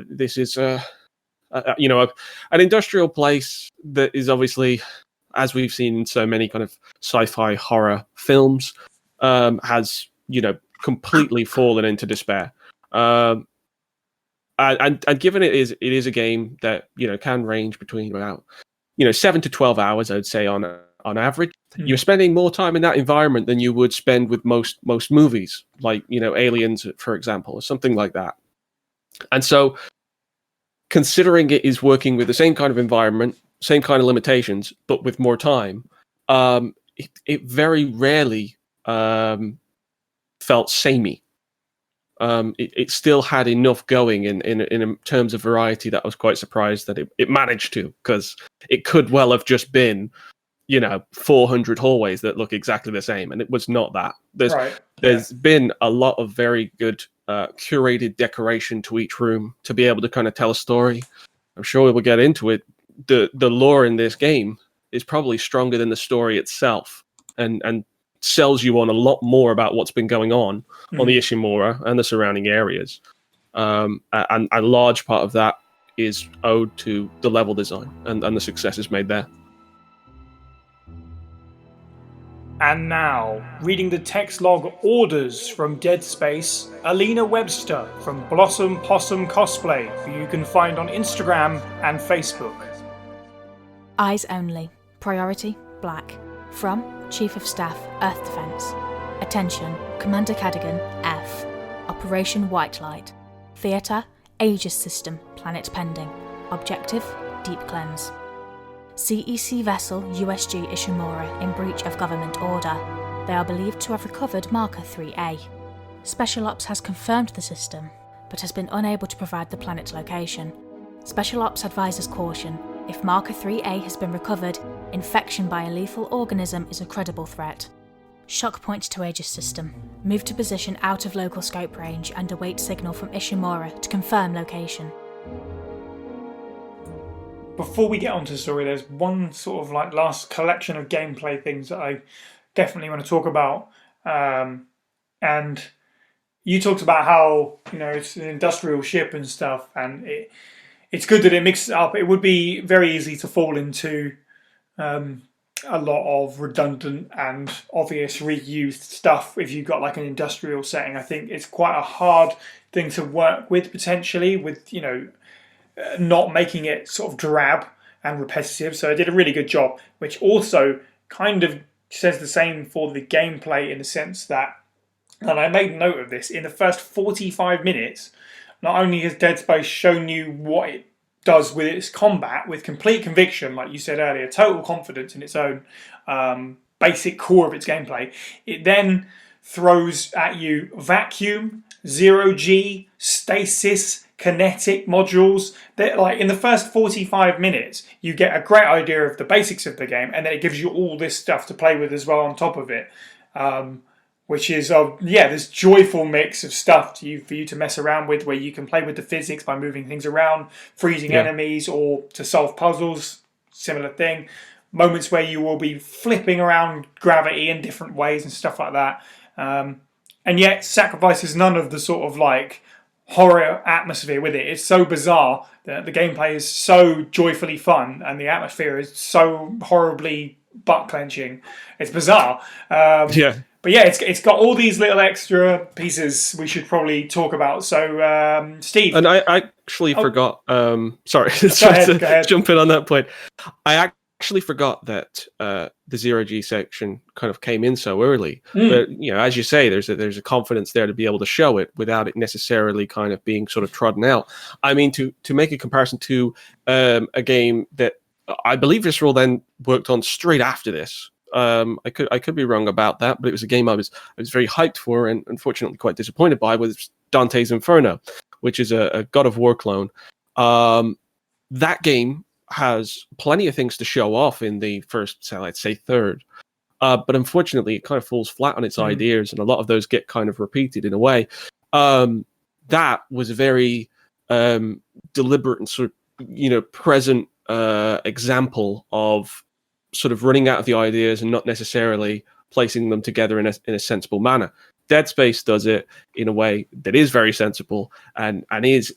This is an industrial place that is obviously, as we've seen in so many kind of sci-fi horror films, has completely fallen into despair. And given it is a game that can range between about 7 to 12 hours, I'd say on average, you're spending more time in that environment than you would spend with most movies, like Aliens, for example, or something like that. And so, considering it is working with the same kind of environment, same kind of limitations, but with more time, it very rarely felt samey. It still had enough going in terms of variety that I was quite surprised that it managed to, because it could well have just been 400 hallways that look exactly the same, and it was not that. There's been a lot of very good curated decoration to each room to be able to kind of tell a story. I'm sure we'll get into it. The lore in this game is probably stronger than the story itself, and sells you on a lot more about what's been going on the Ishimura and the surrounding areas. And a large part of that is owed to the level design and the successes made there. And now, reading the text log orders from Dead Space, Alina Webster from Blossom Possum Cosplay, who you can find on Instagram and Facebook. Eyes only. Priority, black. From Chief of Staff, Earth Defense. Attention, Commander Cadigan, F. Operation White Light. Theatre, Aegis System, Planet Pending. Objective, Deep Cleanse. CEC vessel USG Ishimura in breach of government order. They are believed to have recovered Marker 3A. Special Ops has confirmed the system, but has been unable to provide the planet's location. Special Ops advises caution. If Marker 3A has been recovered, infection by a lethal organism is a credible threat. Shock point to Aegis system. Move to position out of local scope range and await signal from Ishimura to confirm location. Before we get onto the story, there's one sort of like last collection of gameplay things that I definitely want to talk about. And you talked about how, it's an industrial ship and stuff, and it's good that it mixes it up. It would be very easy to fall into a lot of redundant and obvious reused stuff if you've got like an industrial setting. I think it's quite a hard thing to work with potentially, with not making it sort of drab and repetitive. So I did a really good job, which also kind of says the same for the gameplay, in the sense that, and I made note of this, in the first 45 minutes, not only has Dead Space shown you what it does with its combat with complete conviction, like you said earlier, total confidence in its own basic core of its gameplay, it then throws at you vacuum, zero G, stasis, kinetic modules. That, like, in the first 45 minutes, you get a great idea of the basics of the game, and then it gives you all this stuff to play with as well on top of it. Which is, this joyful mix of stuff for you to mess around with, where you can play with the physics by moving things around, freezing enemies, or to solve puzzles. Similar thing. Moments where you will be flipping around gravity in different ways and stuff like that. And yet sacrifices none of the sort of like horror atmosphere with it. It's so bizarre that the gameplay is so joyfully fun and the atmosphere is so horribly butt-clenching. It's bizarre. But yeah, it's got all these little extra pieces we should probably talk about. So, Steve. And I actually forgot. Sorry, go ahead. Jump in on that point. I actually forgot that the zero-G section kind of came in so early. But as you say, there's a confidence there to be able to show it without it necessarily kind of being sort of trodden out. I mean, to make a comparison to a game that I believe Visceral then worked on straight after this. I could be wrong about that, but it was a game I was very hyped for and unfortunately quite disappointed by, was Dante's Inferno, which is a God of War clone. That game has plenty of things to show off in the first, let's say, third. But unfortunately, it kind of falls flat on its ideas, and a lot of those get kind of repeated in a way. That was a very deliberate and sort of, present example of sort of running out of the ideas and not necessarily placing them together in a sensible manner. Dead Space does it in a way that is very sensible and is,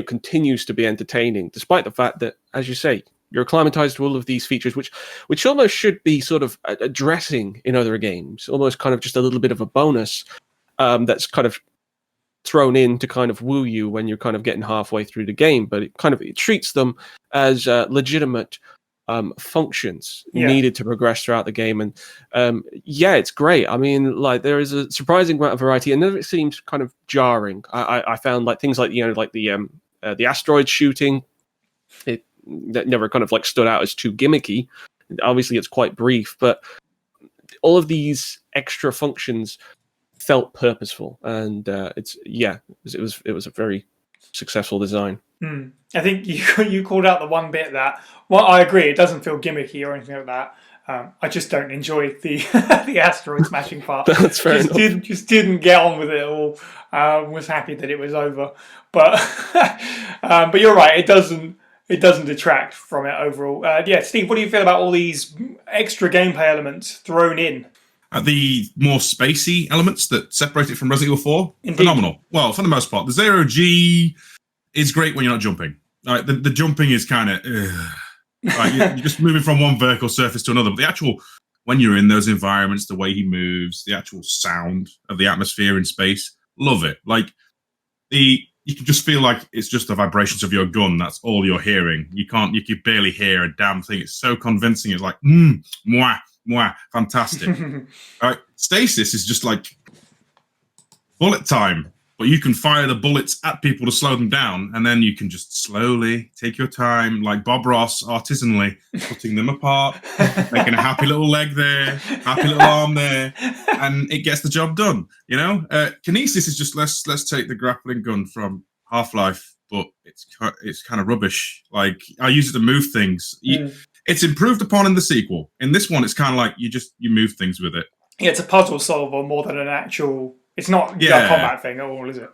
continues to be entertaining, despite the fact that, as you say, you're acclimatized to all of these features, which almost should be sort of addressing in other games, almost kind of just a little bit of a bonus that's kind of thrown in to kind of woo you when you're kind of getting halfway through the game, but it treats them as legitimate functions needed to progress throughout the game. And it's great. I mean, like, there is a surprising amount of variety, and none of it seems kind of jarring. I found like things like the asteroid shooting, that never kind of like stood out as too gimmicky. Obviously it's quite brief, but all of these extra functions felt purposeful, and it was a very successful design. I think you called out the one bit that, well, I agree, it doesn't feel gimmicky or anything like that. I just don't enjoy the the asteroid smashing part. That's fair enough. Just didn't get on with it at all. Was happy that it was over, but but you're right, it doesn't detract from it overall. Steve, what do you feel about all these extra gameplay elements thrown in? The more spacey elements that separate it from Resident Evil 4, Indeed. Phenomenal. Well, for the most part, the zero-G is great when you're not jumping. Like, the jumping is kind of, like, you're just moving from one vertical surface to another. But the actual, when you're in those environments, the way he moves, the actual sound of the atmosphere in space, love it. Like, you can just feel like it's just the vibrations of your gun. That's all you're hearing. You can barely hear a damn thing. It's so convincing. It's like, mwah, mwah, fantastic. Right? Stasis is just like bullet time. But you can fire the bullets at people to slow them down, and then you can just slowly take your time, like Bob Ross, artisanally putting them apart, making a happy little leg there, happy little arm there, and it gets the job done. Kinesis is just let's take the grappling gun from Half-Life, but it's kind of rubbish. Like, I use it to move things. It's improved upon in the sequel. In this one, it's kind of like you move things with it. Yeah, it's a puzzle solver more than an actual. It's not a combat thing at all, is it?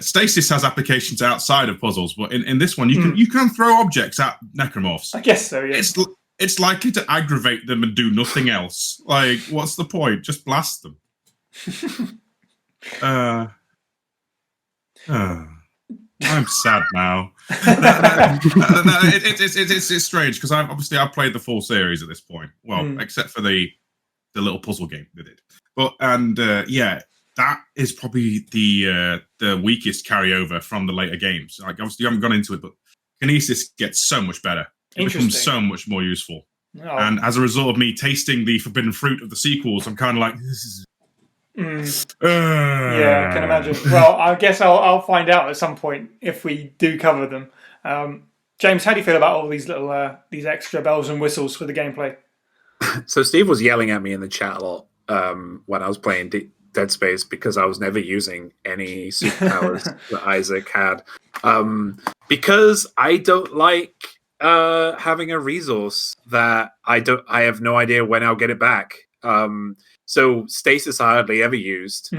Stasis has applications outside of puzzles, but in this one, you can throw objects at necromorphs. I guess so. Yeah. It's likely to aggravate them and do nothing else. Like, what's the point? Just blast them. I'm sad now. It's strange because I've played the full series at this point. Well, except for the little puzzle game they did. But that is probably the weakest carryover from the later games. Like, obviously, you haven't gone into it, but Kinesis gets so much better. It becomes so much more useful. Oh. And as a result of me tasting the forbidden fruit of the sequels, I'm kind of like, this is. Yeah, I can imagine. Well, I guess I'll find out at some point if we do cover them. James, how do you feel about all these little these extra bells and whistles for the gameplay? So Steve was yelling at me in the chat a lot when I was playing Dead Space because I was never using any superpowers that Isaac had. Because I don't like having a resource that I have no idea when I'll get it back. So stasis I hardly ever used.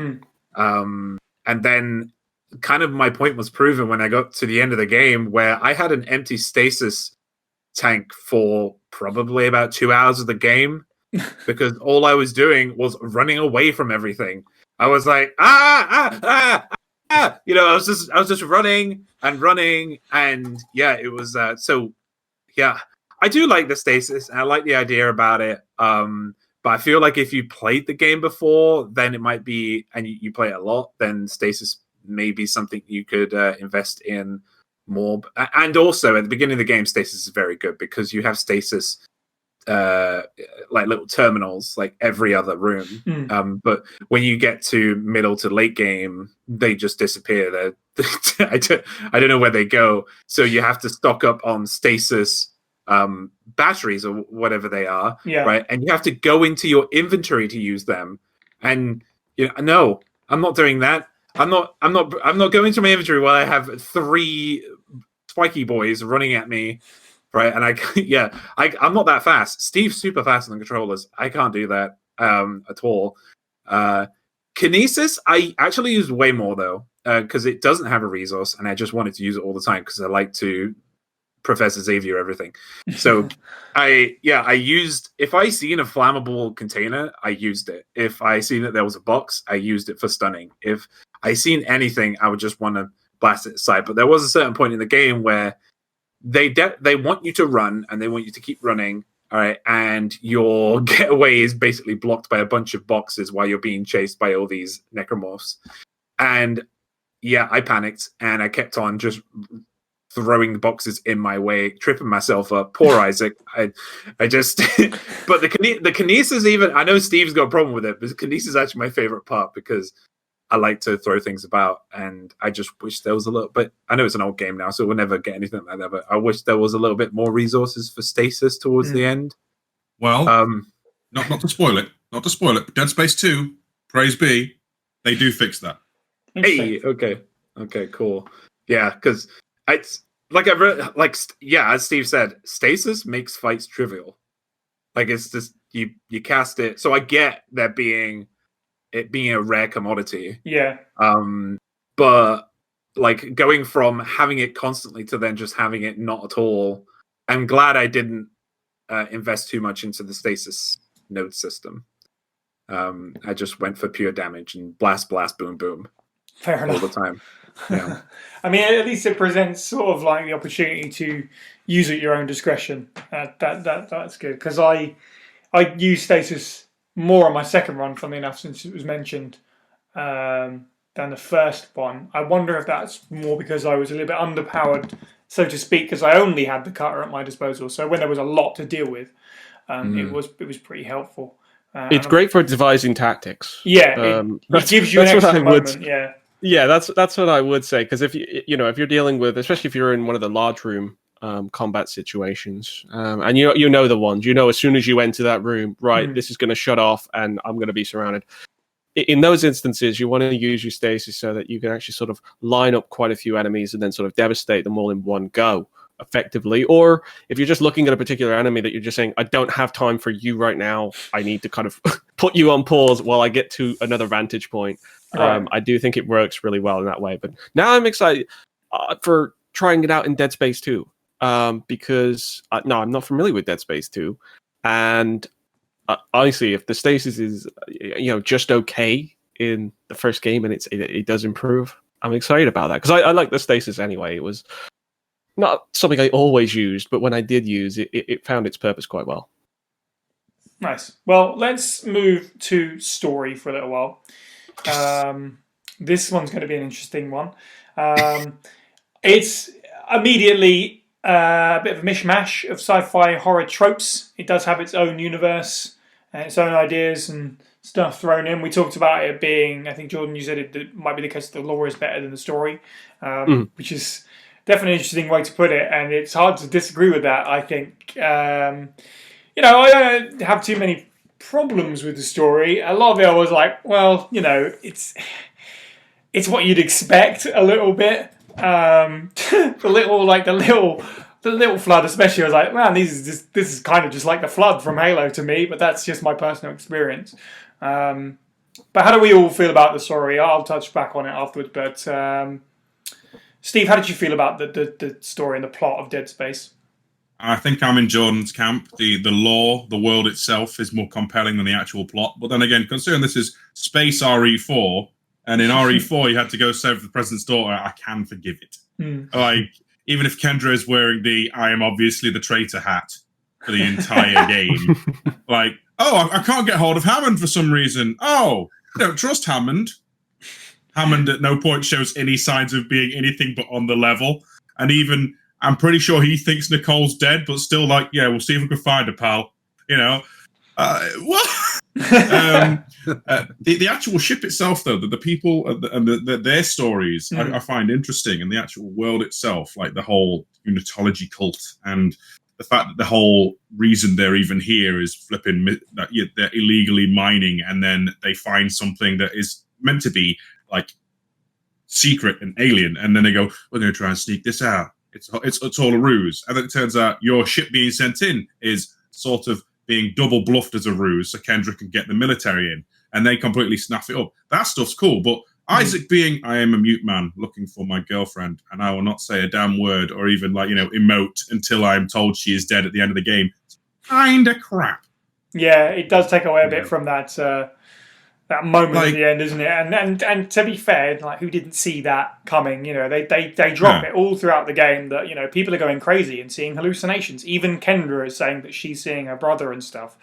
And then kind of my point was proven when I got to the end of the game where I had an empty stasis tank for probably about 2 hours of the game because all I was doing was running away from everything. I was like, you know, I was just running, and yeah, it was so yeah. I do like the stasis, and I like the idea about it. But I feel like if you played the game before, then it might be, and you play it a lot, then stasis may be something you could invest in more. And also, at the beginning of the game, stasis is very good because you have stasis like little terminals like every other room. But when you get to middle to late game, they just disappear. I don't know where they go. So you have to stock up on stasis batteries or whatever they are, right? And you have to go into your inventory to use them. And you know, no, I'm not doing that. I'm not going to my inventory while I have 3 spiky boys running at me, right? And I'm not that fast. Steve's super fast on the controllers. I can't do that at all. Kinesis, I actually use way more though, because it doesn't have a resource, and I just wanted to use it all the time because I like to Professor Xavier everything. So I used, if I seen a flammable container, I used it. If I seen that there was a box, I used it for stunning. If I seen anything, I would just want to blast it aside. But there was a certain point in the game where they want you to run, and they want you to keep running, all right, and your getaway is basically blocked by a bunch of boxes while you're being chased by all these necromorphs. And yeah, I panicked, and I kept on just throwing the boxes in my way, tripping myself up. Poor Isaac. I just but the kinesis, even I know Steve's got a problem with it, but kinesis is actually my favorite part because I like to throw things about, and I just wish there was a little bit. I know it's an old game now, so we'll never get anything like that, but I wish there was a little bit more resources for stasis towards the end. Well, not to spoil it, but Dead Space 2, praise be, they do fix that. Hey, okay, cool. Yeah, because it's like as Steve said, stasis makes fights trivial. Like it's just you cast it. So I get that being a rare commodity. Yeah. But like going from having it constantly to then just having it not at all, I'm glad I didn't invest too much into the stasis node system. I just went for pure damage and blast, boom, boom. Fair enough. All the time. Yeah. I mean, at least it presents sort of like the opportunity to use at your own discretion. That's good, because I used stasis more on my second run, funnily enough, since it was mentioned, than the first one. I wonder if that's more because I was a little bit underpowered, so to speak, because I only had the cutter at my disposal. So when there was a lot to deal with, it was pretty helpfure. It's great for devising tactics. Yeah, it gives you an extra moment. Yeah, that's what I would say, because if if you're dealing with, especially if you're in one of the large room combat situations, and you know the ones, as soon as you enter that room, right, this is going to shut off and I'm going to be surrounded. In those instances, you want to use your stasis so that you can actually sort of line up quite a few enemies and then sort of devastate them all in one go effectively. Or if you're just looking at a particular enemy that you're just saying, I don't have time for you right now, I need to kind of put you on pause while I get to another vantage point. I do think it works really well in that way. But now I'm excited for trying it out in Dead Space 2 because I'm not familiar with Dead Space 2. And honestly, if the stasis is just okay in the first game and it does improve, I'm excited about that, because I like the stasis anyway. It was not something I always used, but when I did use it, it found its purpose quite well. Nice. Well, let's move to story for a little while. This one's going to be an interesting one. It's immediately a bit of a mishmash of sci-fi horror tropes. It does have its own universe and its own ideas and stuff thrown in. We talked about it being, I think, Jordan, you said it might be the case that the lore is better than the story, which is definitely an interesting way to put it, and it's hard to disagree with that, I think. I don't have too many problems with the story. A lot of it I was like, well, it's what you'd expect a little bit. the little flood, especially. I was like, man, this is kind of just like the flood from Halo to me, but that's just my personal experience. But how do we all feel about the story? I'll touch back on it afterwards. But Steve, how did you feel about the story and the plot of Dead Space? I think I'm in Jordan's camp. The lore, the world itself, is more compelling than the actual plot. But then again, considering this is Space RE4, and in RE4 you had to go save the president's daughter, I can forgive it. Like, even if Kendra is wearing the "I am obviously the traitor" hat for the entire game, like, oh, I can't get hold of Hammond for some reason. Oh, I don't trust Hammond. Hammond at no point shows any signs of being anything but on the level, and even I'm pretty sure he thinks Nicole's dead, but still, like, yeah, we'll see if we can find her, pal. You know, what? The actual ship itself, though, the people and their stories, I find interesting, and the actual world itself, like the whole unitology cult, and the fact that the whole reason they're even here is flipping that they're illegally mining, and then they find something that is meant to be like secret and alien, and then they go, "We're going to try and sneak this out. It's all a ruse." And then it turns out your ship being sent in is sort of being double bluffed as a ruse, so Kendra can get the military in, and they completely snuff it up. That stuff's cool, but Isaac being, "I am a mute man looking for my girlfriend, and I will not say a damn word or even, like, you know, emote until I am told she is dead at the end of the game," kinda crap. Yeah, it does take away a bit from that moment at the end, isn't it? And to be fair, like, who didn't see that coming? You know, they drop it all throughout the game that, you know, people are going crazy and seeing hallucinations. Even Kendra is saying that she's seeing her brother and stuff.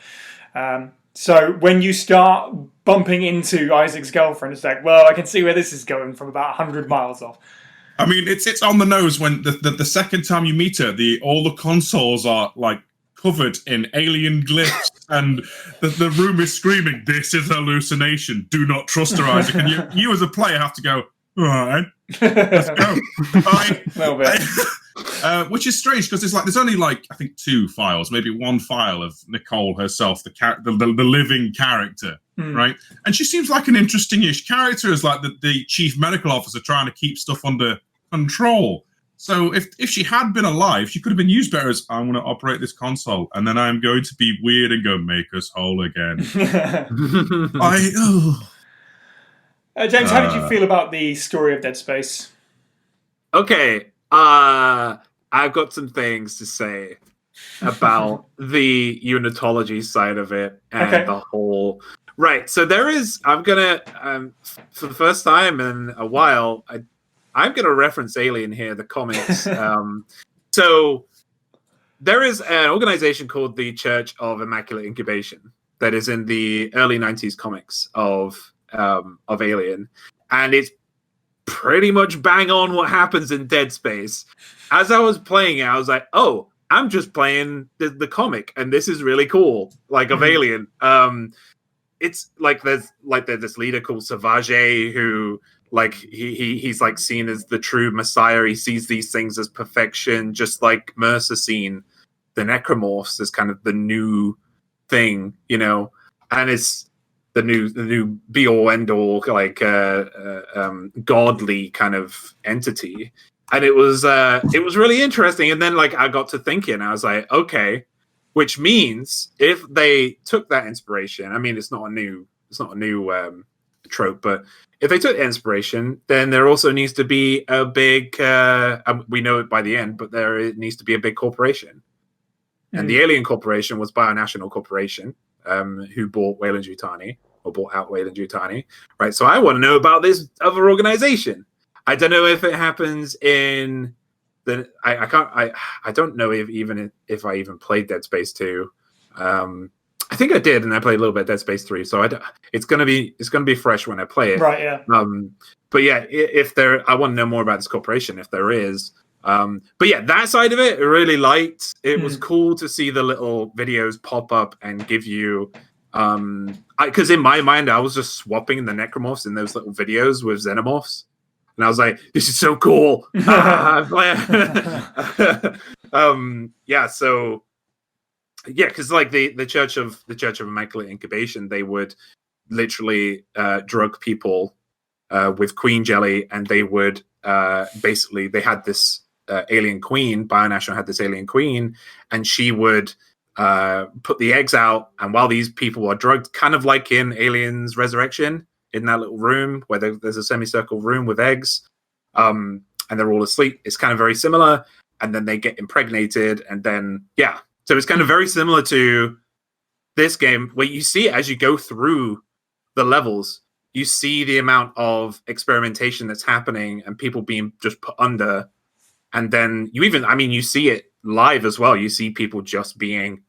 So when you start bumping into Isaac's girlfriend, it's like, well, I can see where this is going from about 100 miles off. I mean, it's on the nose when the second time you meet her, all the consoles are like covered in alien glyphs, and the room is screaming, "This is hallucination. Do not trust her, Isaac." And you as a player have to go, "All right, let's go." A little bit. Which is strange because there's only like, I think, 2 files, maybe 1 file of Nicole herself, the living character, right? And she seems like an interesting-ish character as like the chief medical officer trying to keep stuff under control. So if she had been alive, she could have been used better as, "I'm going to operate this console, and then I'm going to be weird and go make us whole again." James, how did you feel about the story of Dead Space? Okay, I've got some things to say about the unitology side of it and the whole. Right, so there is. I'm gonna for the first time in a while, I'm going to reference Alien here, the comics. So there is an organization called the Church of Immaculate Incubation that is in the early 90s comics of Alien. And it's pretty much bang on what happens in Dead Space. As I was playing it, I was like, oh, I'm just playing the comic, and this is really cool, like, of Alien. It's like there's this leader called Savage who, like, he's like seen as the true messiah. He sees these things as perfection, just like Mercer seen the necromorphs as kind of the new thing, you know, and it's the new be all end all, like godly kind of entity. And it was really interesting. And then, like, I got to thinking, I was like, okay, which means if they took that inspiration, I mean, it's not a new trope, but if they took inspiration, then there also needs to be a big, we know it by the end, but there needs to be a big corporation. And the Alien Corporation was Bionational Corporation, who bought Weyland-Yutani, or bought out Weyland-Yutani, right? So I want to know about this other organization. I don't know if it happens in the, I don't know if I even played Dead Space 2. I think I did, and I played a little bit of Dead Space 3, so it's gonna be fresh when I play it. Right, yeah. But yeah, if there, I want to know more about this corporation, if there is. But yeah, that side of it, I really liked. It was cool to see the little videos pop up and give you, because in my mind, I was just swapping the necromorphs in those little videos with xenomorphs, and I was like, "This is so cool!" Yeah, so. Yeah, because like the Church of Immaculate Incubation, they would literally drug people with queen jelly, and they would basically they had this alien queen. Bionational had this alien queen, and she would put the eggs out, and while these people are drugged, kind of like in Aliens Resurrection, in that little room where there's a semicircle room with eggs, and they're all asleep. It's kind of very similar, and then they get impregnated, and then so it's kind of very similar to this game, where you see it as you go through the levels. You see the amount of experimentation that's happening and people being just put under. And then you see it live as well. You see people just being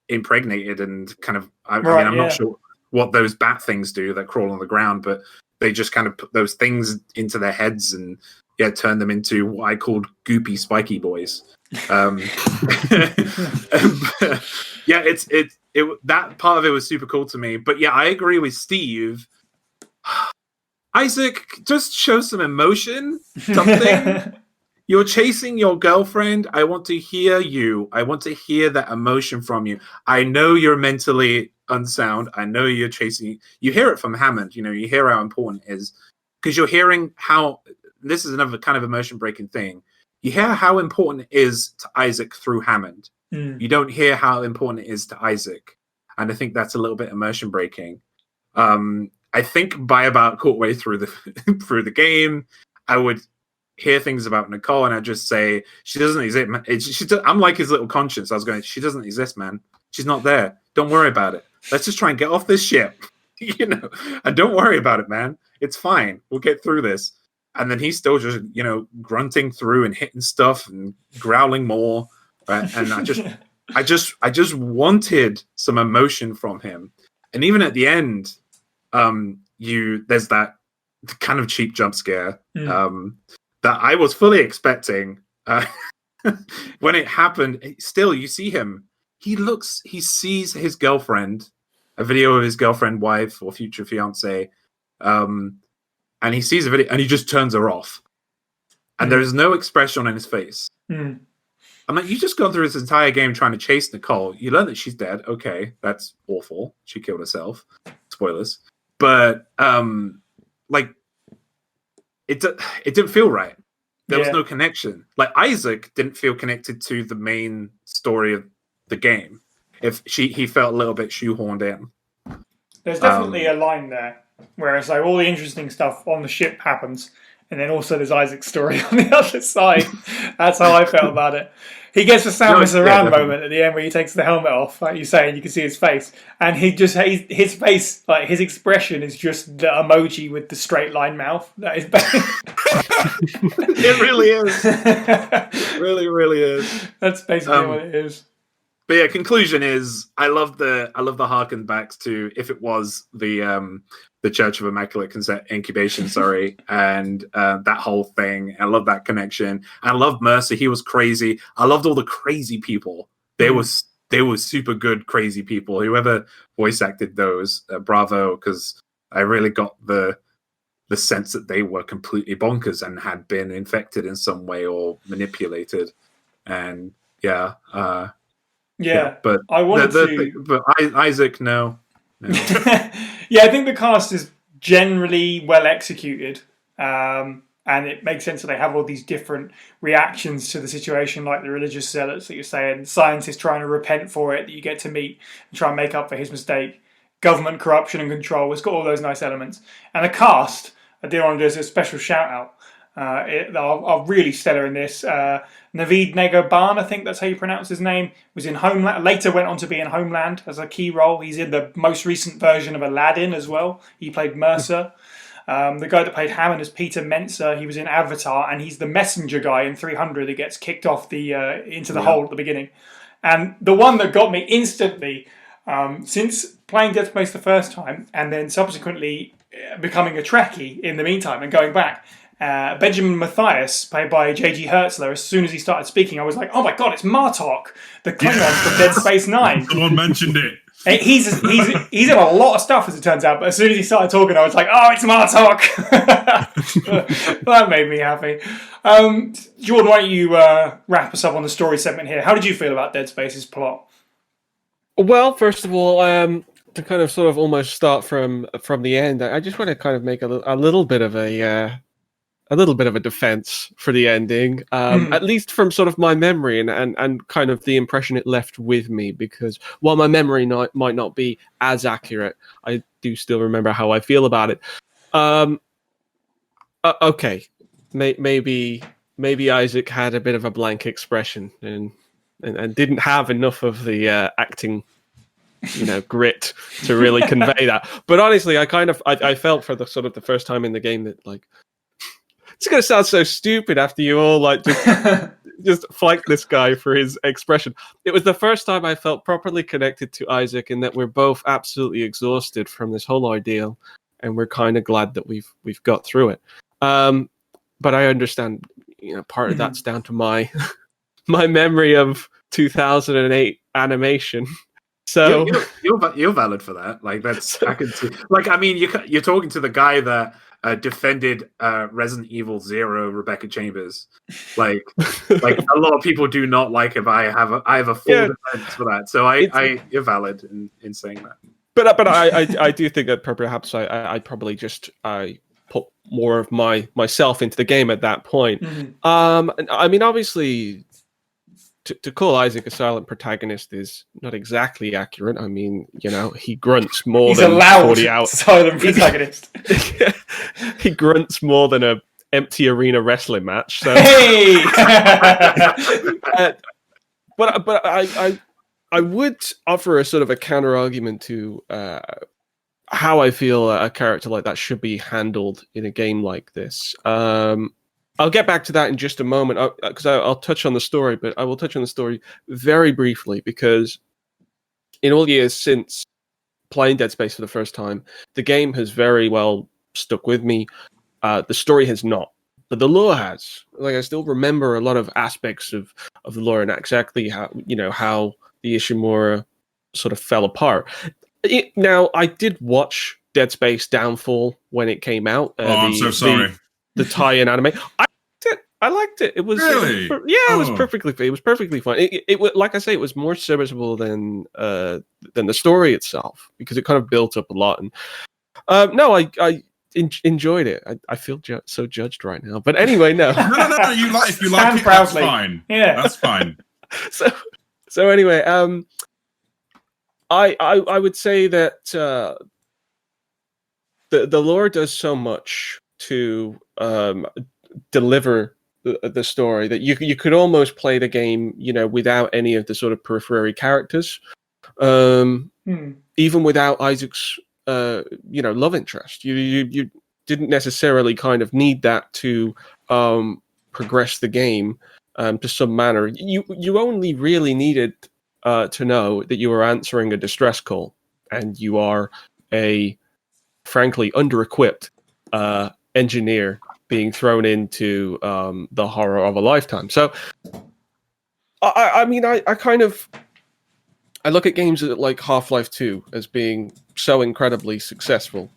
impregnated and kind of, I'm not sure what those bat things do that crawl on the ground, but they just kind of put those things into their heads and turn them into what I called goopy spiky boys. That part of it was super cool to me. But I agree with Steve. Isaac, just show some emotion, something. You're chasing your girlfriend. I want to hear you. I want to hear that emotion from you. I know you're mentally unsound. I know you're chasing. You hear it from Hammond. You hear how important it is, because you're hearing how. This is another kind of emotion breaking thing. You hear how important it is to Isaac through Hammond. You don't hear how important it is to Isaac, and I think that's a little bit immersion breaking. I think by about quarter through the game, I would hear things about Nicole, and I'd just say, she doesn't exist. I'm like his little conscience. I was going, she doesn't exist, man. She's not there. Don't worry about it. Let's just try and get off this ship, and don't worry about it, man. It's fine. We'll get through this. And then he's still just, grunting through and hitting stuff and growling more. Right? And I just wanted some emotion from him. And even at the end, there's that kind of cheap jump scare that I was fully expecting. When it happened, still you see him. He sees his girlfriend, a video of his girlfriend, wife, or future fiance, and he sees a video and he just turns her off. And there is no expression on his face. I'm like, you just gone through this entire game trying to chase Nicole. You learn that she's dead. Okay, that's awful. She killed herself. Spoilers. But it didn't feel right. There was no connection. Like, Isaac didn't feel connected to the main story of the game. He felt a little bit shoehorned in. There's definitely a line there where it's like all the interesting stuff on the ship happens, and then also there's Isaac's story on the other side. That's how I felt about it. He gets a Samus Aran moment at the end where he takes the helmet off, like you say, and you can see his face. And his face, like his expression, is just the emoji with the straight line mouth. That is It really is. It really, really is. That's basically what it is. But conclusion is, I love the harken backs to if it was the Church of Immaculate Incubation, and that whole thing. I love that connection. I love Mercer. He was crazy. I loved all the crazy people. They were super good crazy people. Whoever voice acted those, bravo, because I really got the sense that they were completely bonkers and had been infected in some way or manipulated. And but I wanted but Isaac, no. I think the cast is generally well executed, and it makes sense that they have all these different reactions to the situation, like the religious zealots that you're saying, scientists trying to repent for it that you get to meet and try and make up for his mistake, government corruption and control. It's got all those nice elements, and the cast, I did want to do a special shout out. Are really stellar in this. Naveed Negahban, I think that's how you pronounce his name, was in Homeland. Later went on to be in Homeland as a key role. He's in the most recent version of Aladdin as well. He played Mercer. The guy that played Hammond is Peter Menser. He was in Avatar, and he's the messenger guy in 300 that gets kicked off into the hole at the beginning. And the one that got me instantly, since playing Dead Space the first time, and then subsequently becoming a Trekkie in the meantime and going back, Benjamin Mathias, played by J.G. Hertzler, as soon as he started speaking, I was like, oh my god, it's Martok, the Klingon from Dead Space 9. Someone mentioned it. He's in a lot of stuff, as it turns out, but as soon as he started talking, I was like, oh, it's Martok. That made me happy. Jordan, why don't you wrap us up on the story segment here? How did you feel about Dead Space's plot? Well, first of all, to kind of sort of almost start from the end, I just want to kind of make a little bit of a little bit of a defense for the ending, at least from sort of my memory and kind of the impression it left with me, because while my memory might not be as accurate, I do still remember how I feel about it. Okay, maybe Isaac had a bit of a blank expression and didn't have enough of the acting, grit to really convey that. But honestly, I felt for the sort of the first time in the game that, like, it's going to sound so stupid after you all like just flanked this guy for his expression. It was the first time I felt properly connected to Isaac, in that we're both absolutely exhausted from this whole ordeal, and we're kind of glad that we've got through it. But I understand, part of that's down to my memory of 2008 animation. So you're valid for that. Like, that's I can see. Like, I mean, you're talking to the guy that defended Resident Evil 0 Rebecca Chambers. Like a lot of people do not like it, but I have a full defense for that. So you're valid in saying that. But I do think that perhaps I probably just put more of myself into the game at that point. I mean, obviously, to call Isaac a silent protagonist is not exactly accurate. I mean, he grunts more He's than a loud 40 hours. silent protagonist. He grunts more than a empty arena wrestling match. So, hey! but I would offer a sort of a counter argument to how I feel a character like that should be handled in a game like this. I'll get back to that in just a moment, because I'll touch on the story, but I will touch on the story very briefly, because in all years since playing Dead Space for the first time, the game has very well stuck with me. The story has not, but the lore has. Like, I still remember a lot of aspects of the lore, and exactly how the Ishimura sort of fell apart. Now, I did watch Dead Space Downfall when it came out. I'm so sorry. The tie-in anime. I liked it. It was really, it was perfectly. It was perfectly fun. It like I say, it was more serviceable than the story itself, because it kind of built up a lot. And I enjoyed it. I feel so judged right now. But anyway, no. No. If you like it, that's fine. Yeah, that's fine. So anyway, I would say that the lore does so much to deliver the story that you could almost play the game, without any of the sort of periphery characters, even without Isaac's, love interest. You didn't necessarily kind of need that to progress the game to some manner. You only really needed to know that you were answering a distress call, and you are a frankly under-equipped engineer being thrown into the horror of a lifetime. So, I mean, I look at games like Half-Life 2 as being so incredibly successful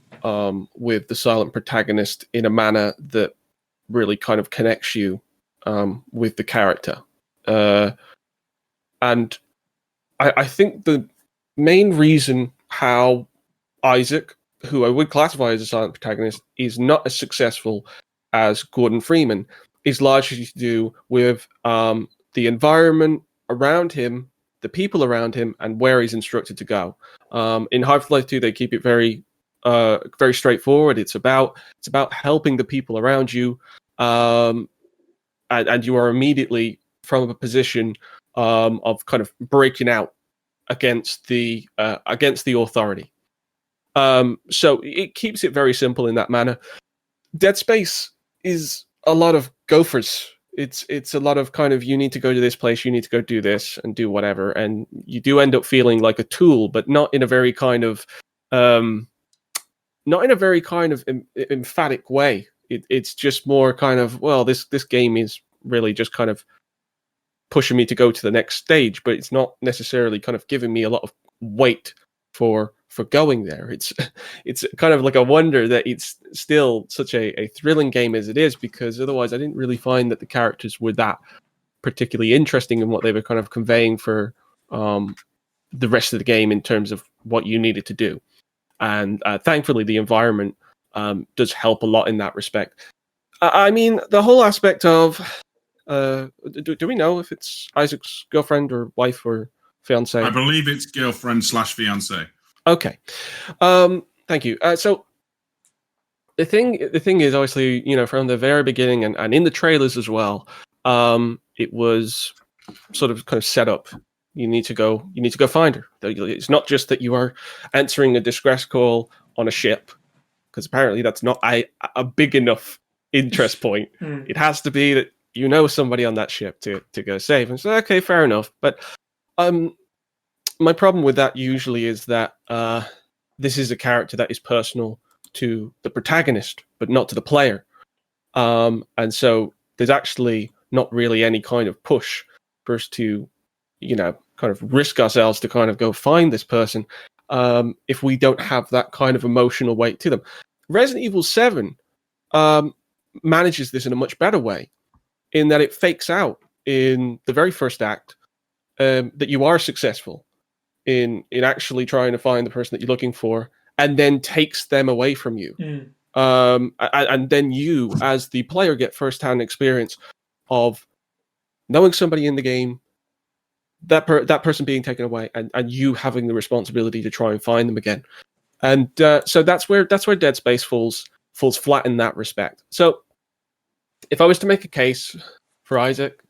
with the silent protagonist in a manner that really kind of connects you with the character. And I think the main reason how Isaac, who I would classify as a silent protagonist, is not as successful as Gordon Freeman, is largely to do with the environment around him, the people around him, and where he's instructed to go. In Half-Life 2, they keep it very straightforward. It's about helping the people around you, and you are immediately from a position of kind of breaking out against the authority. So it keeps it very simple in that manner. Dead Space is a lot of gophers. It's a lot of kind of, you need to go to this place, you need to go do this and do whatever, and you do end up feeling like a tool, but not in a very kind of emphatic way. It's just more kind of, well, this game is really just kind of pushing me to go to the next stage, but it's not necessarily kind of giving me a lot of weight for going there. It's kind of like a wonder that it's still such a thrilling game as it is, because otherwise I didn't really find that the characters were that particularly interesting in what they were kind of conveying for the rest of the game in terms of what you needed to do. And thankfully the environment does help a lot in that respect. I mean, the whole aspect of do we know if it's Isaac's girlfriend or wife or fiance? I believe it's girlfriend / fiance. Okay. Thank you. So the thing is, obviously, from the very beginning and in the trailers as well, it was sort of kind of set up. You need to go find her. It's not just that you are answering a distress call on a ship, because apparently that's not a big enough interest point. It has to be that somebody on that ship to go save. And so, okay, fair enough. But my problem with that usually is that this is a character that is personal to the protagonist, but not to the player. And so there's actually not really any kind of push for us to, kind of risk ourselves to kind of go find this person if we don't have that kind of emotional weight to them. Resident Evil 7 manages this in a much better way, in that it fakes out in the very first act that you are successful in actually trying to find the person that you're looking for, and then takes them away from you. And then you, as the player, get first-hand experience of knowing somebody in the game, that person being taken away, and you having the responsibility to try and find them again. And so that's where Dead Space falls flat in that respect. So if I was to make a case for Isaac,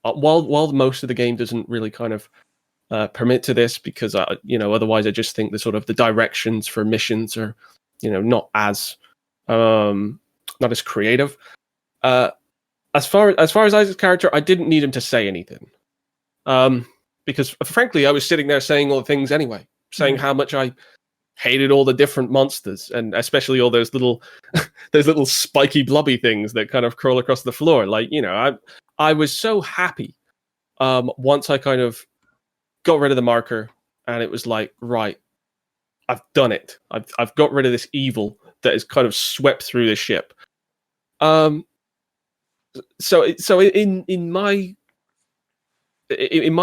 while most of the game doesn't really kind of permit to this, because otherwise I just think the directions for missions are not as creative. As far as Isaac's character, I didn't need him to say anything, because frankly I was sitting there saying all the things anyway, saying how much I hated all the different monsters, and especially all those little spiky blobby things that kind of crawl across the floor. Like, I was so happy once I kind of got rid of the marker, and it was like, right, I've done it. I've got rid of this evil that has kind of swept through the ship. So in my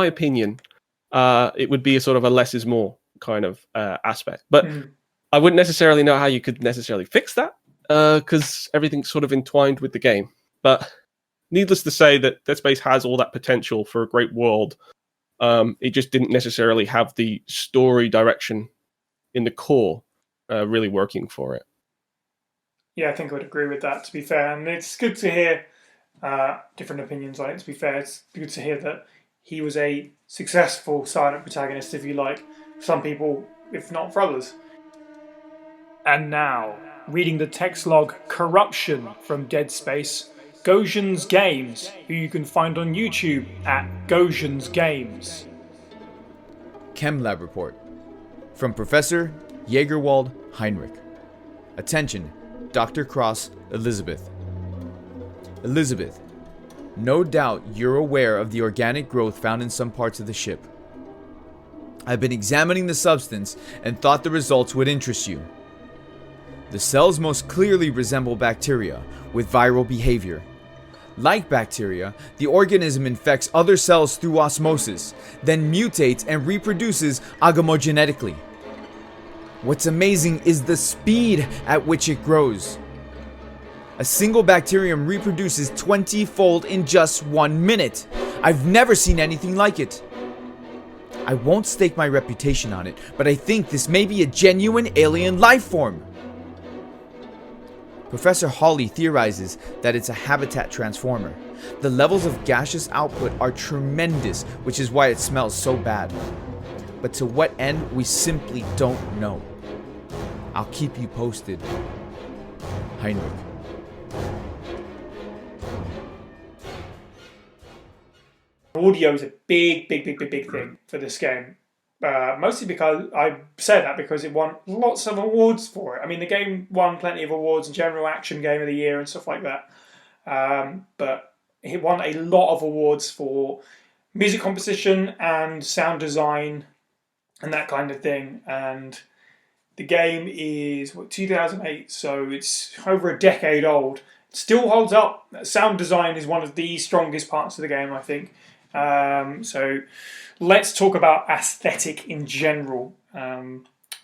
opinion, it would be a sort of a less is more kind of aspect. But I wouldn't necessarily know how you could necessarily fix that, because everything's sort of entwined with the game. But needless to say, that Dead Space has all that potential for a great world. It just didn't necessarily have the story direction in the core really working for it. Yeah, I think I would agree with that, to be fair. And it's good to hear different opinions on it, to be fair. It's good to hear that he was a successful silent protagonist, if you like, for some people, if not for others. And now, reading the text log Corruption from Dead Space, Goshen's Games, who you can find on YouTube at Goshen's Games. Chem Lab Report from Professor Jaegerwald Heinrich. Attention, Dr. Cross Elizabeth. Elizabeth, no doubt you're aware of the organic growth found in some parts of the ship. I've been examining the substance and thought the results would interest you. The cells most clearly resemble bacteria with viral behavior. Like bacteria, the organism infects other cells through osmosis, then mutates and reproduces agamogenetically. What's amazing is the speed at which it grows. A single bacterium reproduces 20-fold in just 1 minute. I've never seen anything like it. I won't stake my reputation on it, but I think this may be a genuine alien life form. Professor Hawley theorizes that it's a habitat transformer. The levels of gaseous output are tremendous, which is why it smells so bad. But to what end, we simply don't know. I'll keep you posted. Heinrich. Audio is a big thing for this game. Mostly because I say that because it won lots of awards for it. I mean, the game won plenty of awards, general action game of the year and stuff like that. But it won a lot of awards for music composition and sound design and that kind of thing. And the game is 2008, so it's over a decade old. It still holds up. Sound design is one of the strongest parts of the game, I think. So let's talk about aesthetic in general.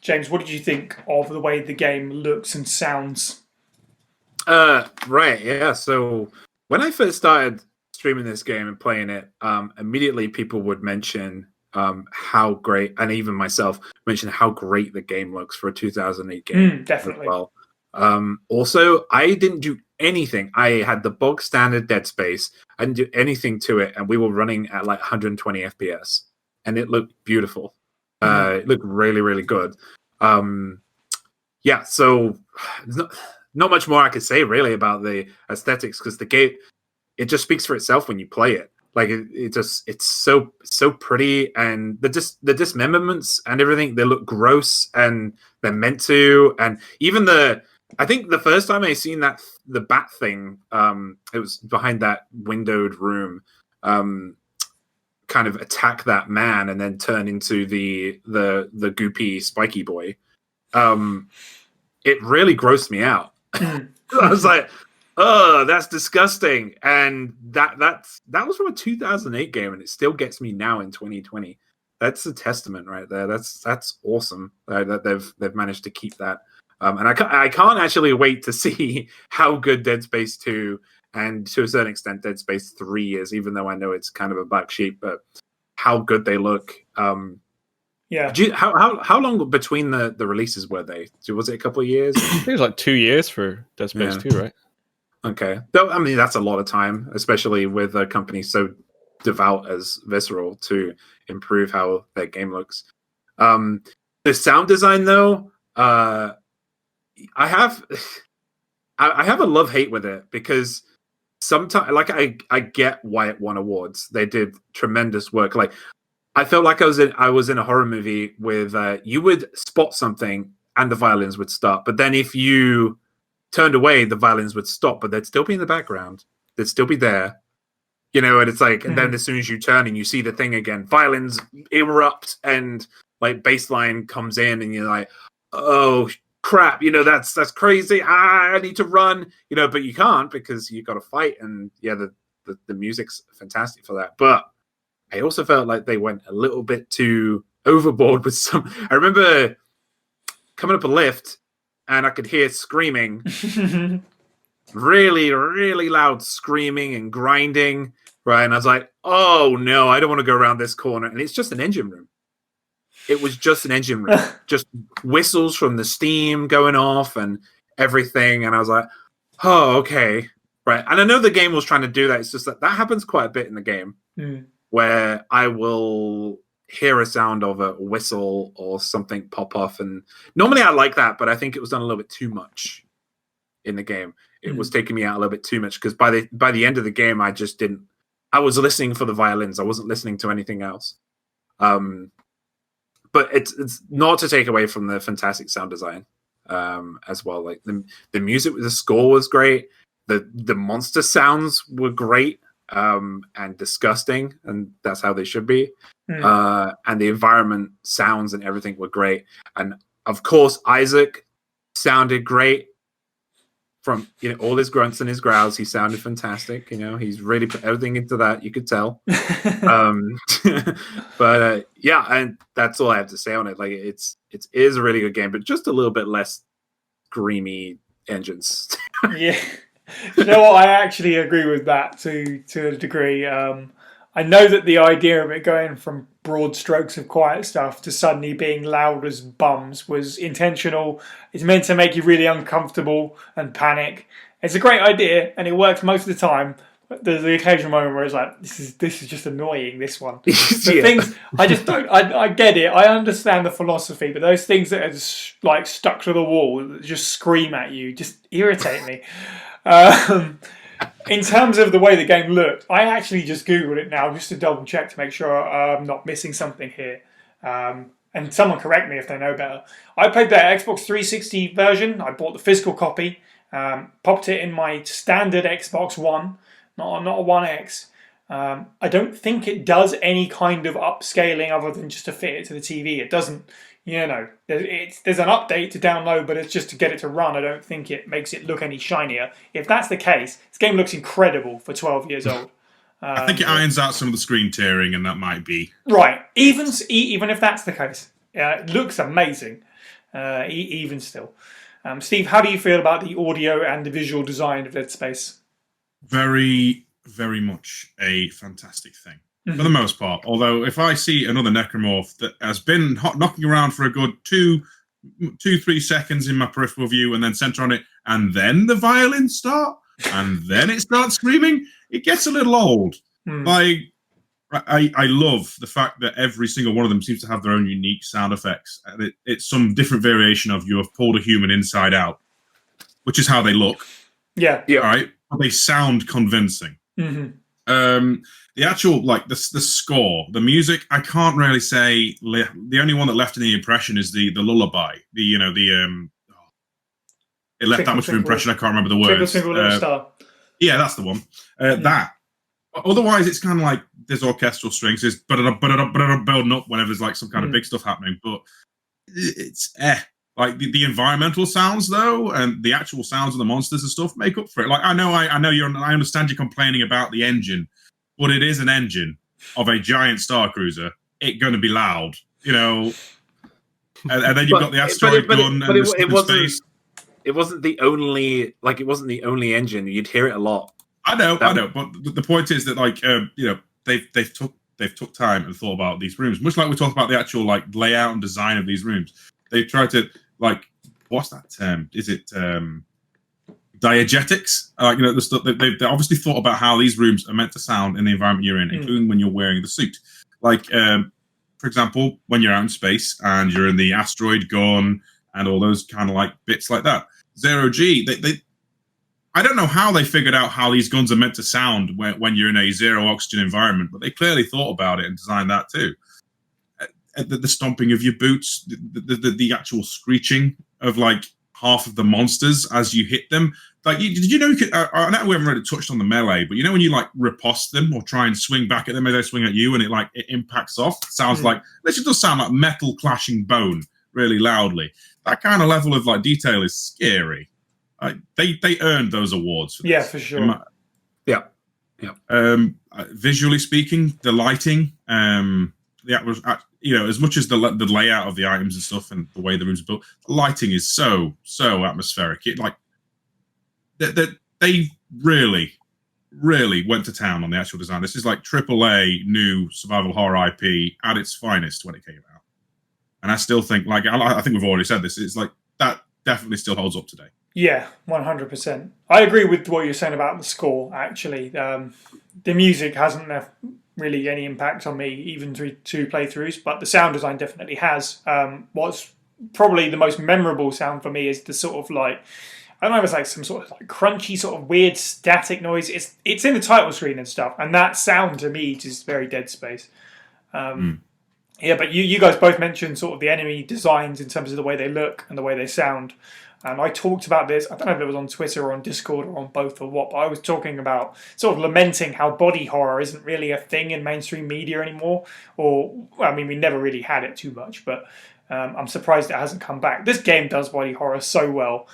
James, what did you think of the way the game looks and sounds? Right, yeah. So when I first started streaming this game and playing it, immediately people would mention how great, and even myself mention how great the game looks for a 2008 game Definitely. as well. Also, I didn't do anything. I had the bog standard Dead Space. I didn't do anything to it, and we were running at like 120 FPS, and it looked beautiful. It looked really, really good. Yeah, so not much more I could say really about the aesthetics, because the game, it just speaks for itself when you play it. Like it's so pretty, and the dismemberments and everything, they look gross, and they're meant to. And even I think the first time I seen the bat thing, it was behind that windowed room, kind of attack that man and then turn into the goopy spiky boy. It really grossed me out. I was like, oh, that's disgusting. And that was from a 2008 game, and it still gets me now in 2020. That's a testament right there. That's awesome that they've managed to keep that. And I can't actually wait to see how good Dead Space 2 and to a certain extent Dead Space 3 is, even though I know it's kind of a black sheep, but how good they look. Yeah. How long between the releases were they? Was it a couple of years? I think it was like 2 years for Dead Space 2, right? Okay. I mean, that's a lot of time, especially with a company so devout as Visceral, to improve how their game looks. The sound design, though, I have a love-hate with it, because sometimes, like, I get why it won awards. They did tremendous work. Like, I felt like I was in a horror movie with you would spot something and the violins would start, but then if you turned away, the violins would stop, but they'd still be in the background. They'd still be there, and it's like, and then as soon as you turn and you see the thing again, violins erupt and like bass line comes in, and you're like, oh crap, that's crazy. I need to run, but you can't, because you got to fight. And yeah, the music's fantastic for that, but I also felt like they went a little bit too overboard with some. I remember coming up a lift and I could hear screaming, really, really loud screaming and grinding, right? And I was like, oh no, I don't want to go around this corner. And it's just an engine room. It was just an engine room, just whistles from the steam going off and everything. And I was like, oh, okay, right. And I know the game was trying to do that. It's just that happens quite a bit in the game. Where I will hear a sound of a whistle or something pop off. And normally I like that, but I think it was done a little bit too much in the game. It was taking me out a little bit too much, because by the end of the game, I just didn't. I was listening for the violins. I wasn't listening to anything else. But it's not to take away from the fantastic sound design as well. Like the music, the score was great. The monster sounds were great. And disgusting, and that's how they should be. And the environment sounds and everything were great. And of course, Isaac sounded great. From all his grunts and his growls, he sounded fantastic. He's really put everything into that. You could tell. But yeah, and that's all I have to say on it. Like, it is a really good game, but just a little bit less screamy engines. Yeah. You know what? I actually agree with that to a degree. I know that the idea of it going from broad strokes of quiet stuff to suddenly being loud as bums was intentional. It's meant to make you really uncomfortable and panic. It's a great idea, and it works most of the time. But there's the occasional moment where it's like, this is just annoying, this one. The things, I just don't, I get it. I understand the philosophy, but those things that are just, like, stuck to the wall, that just scream at you, just irritate me. In terms of the way the game looked, I actually just Googled it now just to double check to make sure I'm not missing something here. And someone correct me if they know better. I played the Xbox 360 version. I bought the physical copy, popped it in my standard Xbox One, not a One X. I don't think it does any kind of upscaling other than just to fit it to the TV. It doesn't. There's an update to download, but it's just to get it to run. I don't think it makes it look any shinier. If that's the case, this game looks incredible for 12 years old. I think it irons out some of the screen tearing, and that might be right. Even if that's the case, it looks amazing. Even still, Steve, how do you feel about the audio and the visual design of Dead Space? Very, very much a fantastic thing. For the most part. Although if I see another necromorph that has been knocking around for a good 2-3 seconds in my peripheral view and then center on it, and then the violins start, and then it starts screaming, it gets a little old. Like, I love the fact that every single one of them seems to have their own unique sound effects. And it's some different variation of you have pulled a human inside out, which is how they look. Yeah. All right. But they sound convincing. The actual, like, the score, the music, I can't really say. The only one that left any impression is the lullaby. It left that much of an impression. I can't remember the words. Twinkle, Little Star. Yeah, that's the one. That. Otherwise, it's kind of like there's orchestral strings, there's building up whenever there's like some kind of big stuff happening. But it's like the environmental sounds though, and the actual sounds of the monsters and stuff make up for it. Like I understand you're complaining about the engine, but it is an engine of a giant star cruiser. It's going to be loud, and then you've got the asteroid gun and the space. It wasn't the only engine. You'd hear it a lot. I know. But the point is that, like, they've took time and thought about these rooms, much like we talked about the actual like layout and design of these rooms. They tried to like, what's that term? Is it diegetics? The stuff they obviously thought about how these rooms are meant to sound in the environment you're in, including when you're wearing the suit. Like, for example, when you're out in space and you're in the asteroid gun and all those kind of like bits like that. Zero G, I don't know how they figured out how these guns are meant to sound when you're in a zero oxygen environment, but they clearly thought about it and designed that too. The stomping of your boots, the actual screeching of like half of the monsters as you hit them. Like, did you know you could? I know we haven't really touched on the melee, but when you like riposte them or try and swing back at them as they swing at you, and it impacts off. It sounds like it does sound like metal clashing bone really loudly. That kind of level of like detail is scary. They earned those awards for this. Yeah, for sure. Visually speaking, the lighting, as much as the layout of the items and stuff and the way the rooms are built, the lighting is so atmospheric. It like they really went to town on the actual design. This is like AAA new survival horror IP at its finest when it came out. And I still think, like, I think we've already said this, it's like that definitely still holds up today. Yeah, 100%. I agree with what you're saying about the score, actually. The music hasn't really any impact on me, even through 2 playthroughs, but the sound design definitely has. What's probably the most memorable sound for me is the sort of like, I don't know if it's like some sort of like crunchy, sort of weird static noise. It's in the title screen and stuff, and that sound to me is just very Dead Space. Yeah, but you guys both mentioned sort of the enemy designs in terms of the way they look and the way they sound. And I talked about this, I don't know if it was on Twitter or on Discord or on both or what, but I was talking about sort of lamenting how body horror isn't really a thing in mainstream media anymore. We never really had it too much, but I'm surprised it hasn't come back. This game does body horror so well.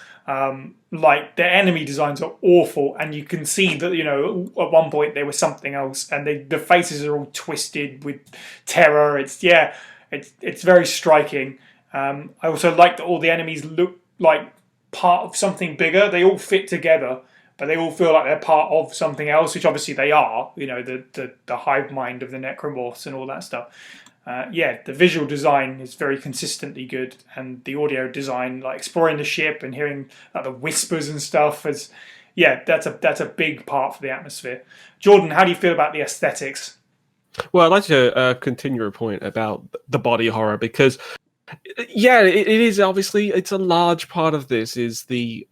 Like, the enemy designs are awful, and you can see that, at one point they were something else, and the faces are all twisted with terror. It's very striking. I also like that all the enemies look like part of something bigger. They all fit together, but they all feel like they're part of something else, which obviously they are, the hive mind of the necromorphs and all that stuff. The visual design is very consistently good, and the audio design, like exploring the ship and hearing like the whispers and stuff, that's a big part for the atmosphere. Jordan, how do you feel about the aesthetics? Well, I'd like to continue your point about the body horror, because it is obviously, it's a large part of this is the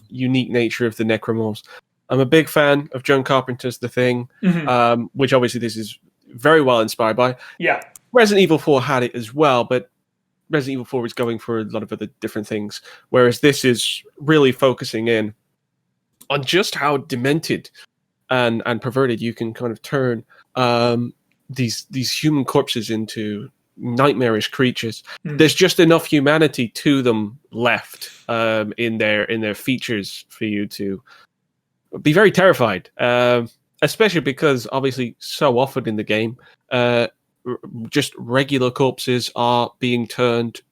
unique nature of the necromorphs. I'm a big fan of John Carpenter's The Thing, which obviously this is very well inspired by. Yeah. Resident Evil 4 had it as well, but Resident Evil 4 is going for a lot of other different things, whereas this is really focusing in on just how demented and perverted you can kind of turn these human corpses into nightmarish creatures. There's just enough humanity to them left in their features for you to be very terrified, especially because obviously so often in the game just regular corpses are being turned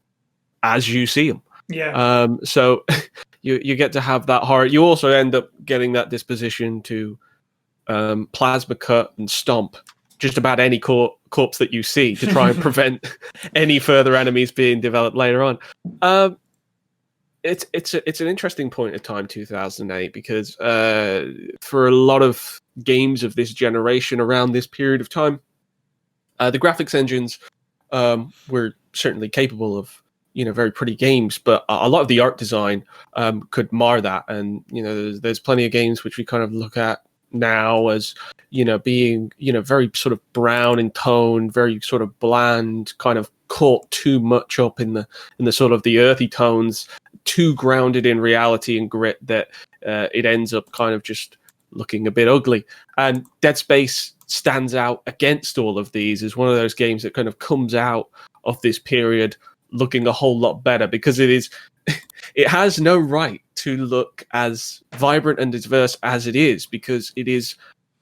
as you see them. Yeah. So you get to have that horror. You also end up getting that disposition to plasma cut and stomp just about any corpse that you see to try and prevent any further enemies being developed later on. It's an interesting point of time, 2008, because for a lot of games of this generation around this period of time, the graphics engines were certainly capable of very pretty games, but a lot of the art design could mar that. And there's plenty of games which we kind of look at now as being very sort of brown in tone, very sort of bland, kind of caught too much up in the sort of the earthy tones, too grounded in reality and grit that it ends up kind of just looking a bit ugly. And Dead Space stands out against all of these as one of those games that kind of comes out of this period looking a whole lot better, because it has no right to look as vibrant and diverse as it is, because it is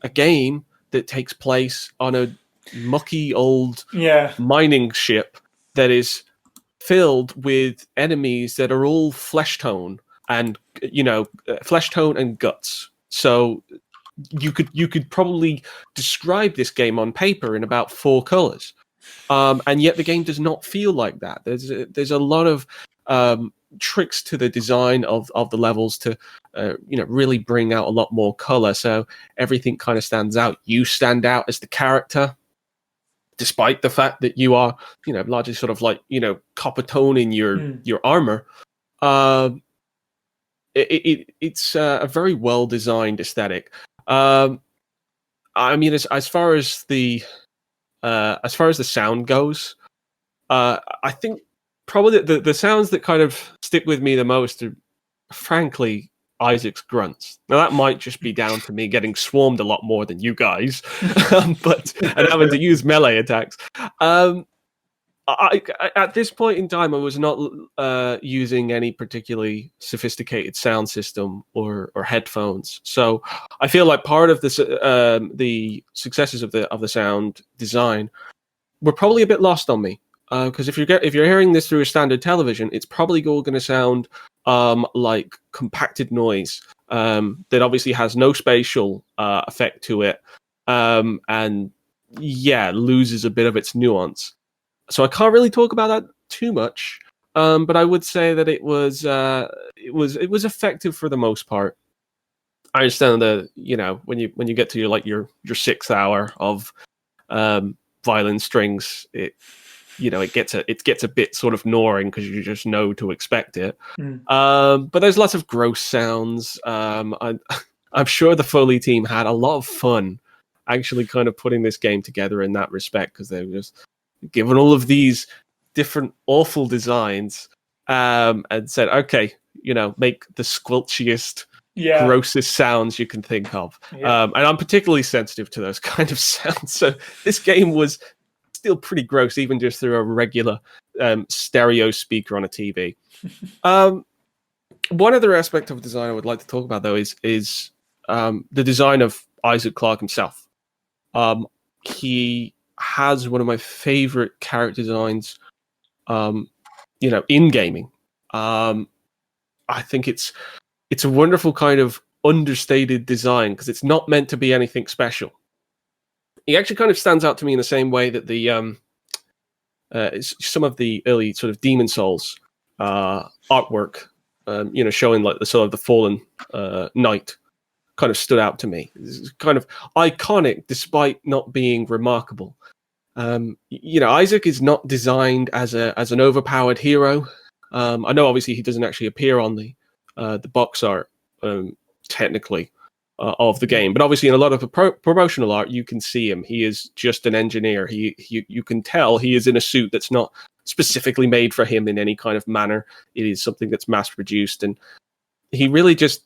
a game that takes place on a mucky old mining ship that is filled with enemies that are all flesh tone and guts. So you could probably describe this game on paper in about 4 colors, and yet the game does not feel like that. There's a lot of tricks to the design of the levels to really bring out a lot more color, so everything kind of stands out. You stand out as the character, despite the fact that you are largely sort of like copper tone in your armor. It's a very well designed aesthetic. I mean, as far as the sound goes, I think probably the sounds that kind of stick with me the most are, frankly, Isaac's grunts. Now that might just be down to me getting swarmed a lot more than you guys, and having to use melee attacks. I at this point in time, I was not using any particularly sophisticated sound system or headphones, so I feel like part of the successes of the sound design were probably a bit lost on me. Because if you're hearing this through a standard television, it's probably all going to sound like compacted noise that obviously has no spatial effect to it, and loses a bit of its nuance. So I can't really talk about that too much, but I would say that it was effective for the most part. I understand that when you get to your 6th hour of violin strings, it gets a bit sort of gnawing because you just know to expect it. But there's lots of gross sounds. I'm sure the Foley team had a lot of fun actually kind of putting this game together in that respect, because they were just given all of these different awful designs and said, okay, make the squelchiest, grossest sounds you can think of. And I'm particularly sensitive to those kind of sounds. So this game was still pretty gross, even just through a regular stereo speaker on a TV. One other aspect of design I would like to talk about, though, is the design of Isaac Clarke himself. He has one of my favorite character designs, in gaming. I think it's a wonderful kind of understated design, because it's not meant to be anything special. He actually kind of stands out to me in the same way that the some of the early sort of Demon Souls artwork, showing like the sort of the fallen knight, kind of stood out to me. It's kind of iconic despite not being remarkable. Isaac is not designed as an overpowered hero. I know obviously he doesn't actually appear on the box art technically of the game, but obviously in a lot of the promotional art you can see him. He is just an engineer. You can tell he is in a suit that's not specifically made for him in any kind of manner. It is something that's mass produced, and he really just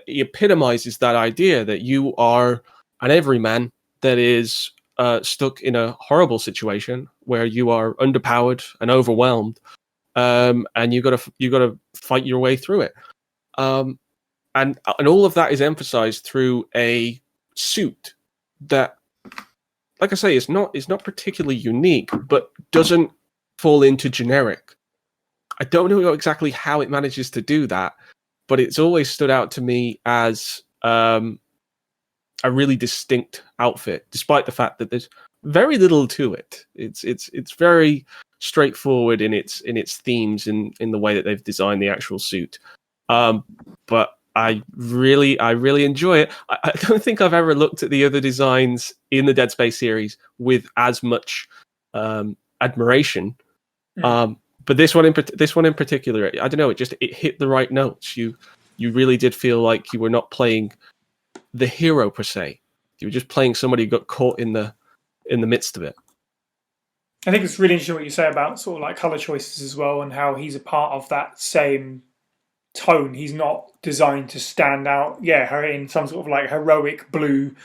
epitomizes that idea that you are an everyman that is stuck in a horrible situation where you are underpowered and overwhelmed, and you got to fight your way through it. And all of that is emphasized through a suit that, like I say, is not particularly unique, but doesn't fall into generic. I don't know exactly how it manages to do that, but it's always stood out to me as a really distinct outfit, despite the fact that there's very little to it. It's very straightforward in its themes in the way that they've designed the actual suit. But I really enjoy it. I don't think I've ever looked at the other designs in the Dead Space series with as much admiration. But this one in particular, I don't know. It hit the right notes. You really did feel like you were not playing the hero per se. You were just playing somebody who got caught in the midst of it. I think it's really interesting what you say about sort of like color choices as well, and how he's a part of that same tone. He's not designed to stand out, in some sort of like heroic blue,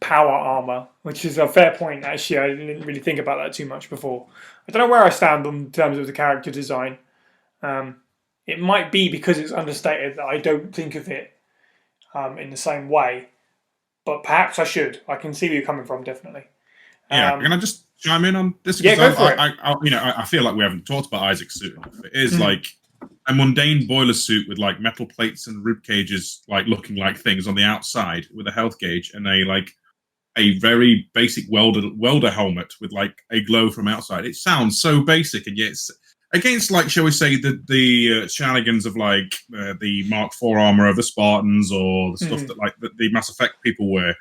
power armor, which is a fair point. Actually, I didn't really think about that too much before. I don't know where I stand in terms of the character design. It might be because it's understated that I don't think of it in the same way, but perhaps I should. I can see where you're coming from, definitely. Can I just chime in on this? Yeah, go for it. I feel like we haven't talked about Isaac's suit enough. It is like a mundane boiler suit with like metal plates and rib cages, like looking like things on the outside with a health gauge, and a very basic welder helmet with like a glow from outside. It sounds so basic, and yet it's against, like, shall we say, the shenanigans of like the Mark IV armor of the Spartans, or the stuff that like the Mass Effect people wear.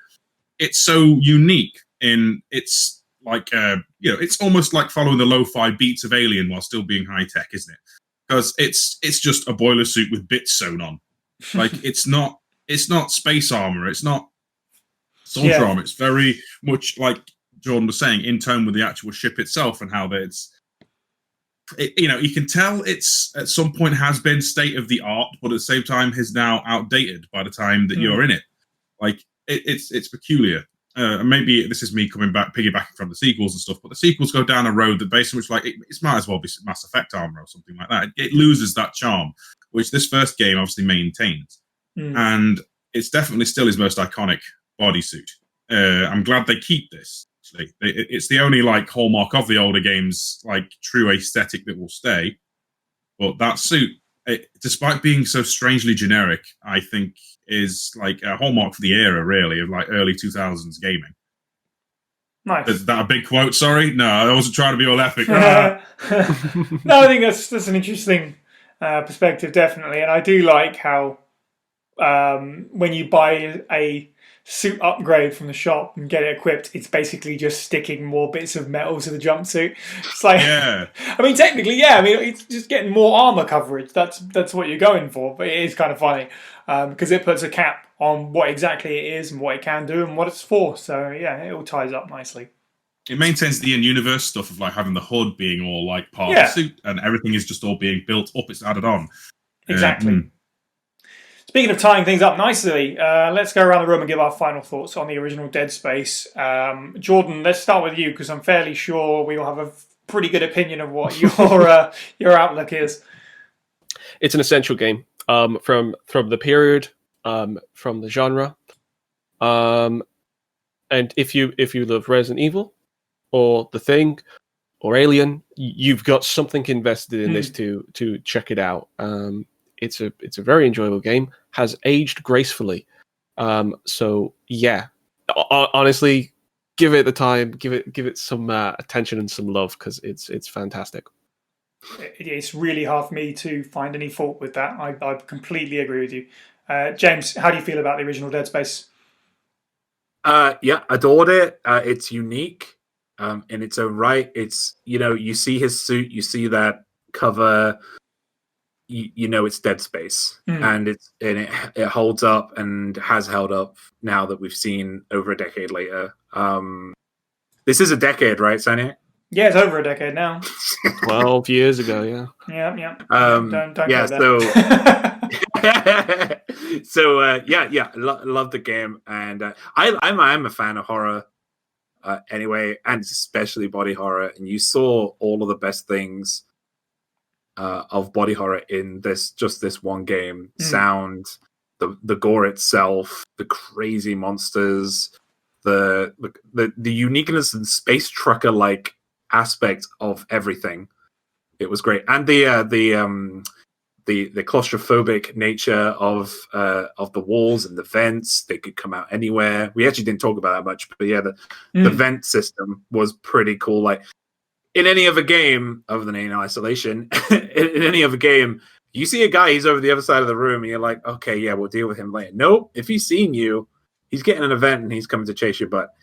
It's so unique in its like it's almost like following the lo-fi beats of Alien while still being high tech, isn't it? Because it's just a boiler suit with bits sewn on. Like it's not space armor. It's not soldier armor. It's very much like Jordan was saying, in tone with the actual ship itself, and how you can tell it's at some point has been state of the art, but at the same time is now outdated by the time that you're in it. Like it's peculiar. Maybe this is me piggybacking from the sequels and stuff, but the sequels go down a road that basically, which like it might as well be Mass Effect armor or something like that. It loses that charm, which this first game obviously maintains, and it's definitely still his most iconic bodysuit. I'm glad they keep this. Actually, it's the only like hallmark of the older games, like true aesthetic that will stay. But that suit, despite being so strangely generic, I think is like a hallmark for the era, really, of like early 2000s gaming. Nice. Is that a big quote? Sorry, no, I wasn't trying to be all epic. No, I think that's an interesting perspective, definitely, and I do like how when you buy a suit upgrade from the shop and get it equipped, it's basically just sticking more bits of metal to the jumpsuit. It's like, I mean, technically, it's just getting more armor coverage. That's what you're going for, but it is kind of funny because it puts a cap on what exactly it is and what it can do and what it's for. So it all ties up nicely. It maintains the in-universe stuff of like having the hood being all like part of the suit, and everything is just all being built up. It's added on. Exactly. Speaking of tying things up nicely, let's go around the room and give our final thoughts on the original Dead Space. Jordan, let's start with you, because I'm fairly sure we will have a pretty good opinion of what your outlook is. It's an essential game from the period, from the genre, and if you love Resident Evil, or The Thing, or Alien, you've got something invested in this to check it out. It's a very enjoyable game. Has aged gracefully. So yeah, honestly, give it the time. Give it some attention and some love, because it's fantastic. It's really hard for me to find any fault with that. I completely agree with you. James, how do you feel about the original Dead Space? Adored it. It's unique in its own right. It's, you see his suit, you see that cover. It's Dead Space, and it holds up and has held up now that we've seen over a decade later. This is a decade, right, Sani? Yeah, it's over a decade now. 12 years ago, yeah. Yeah. Don't yeah. go there. Love the game, and I'm a fan of horror anyway, and especially body horror. And you saw all of the best things of body horror in this one game. Sound, the gore itself, the crazy monsters, the uniqueness and space trucker like aspect of everything. It was great, and the claustrophobic nature of the walls and the vents. They could come out anywhere. We actually didn't talk about that much, but yeah, the vent system was pretty cool. Like in any other game, other than Alien Isolation, in any other game, you see a guy, he's over the other side of the room, and you're like, okay, yeah, we'll deal with him later. Nope, if he's seen you, he's getting an event and he's coming to chase your butt.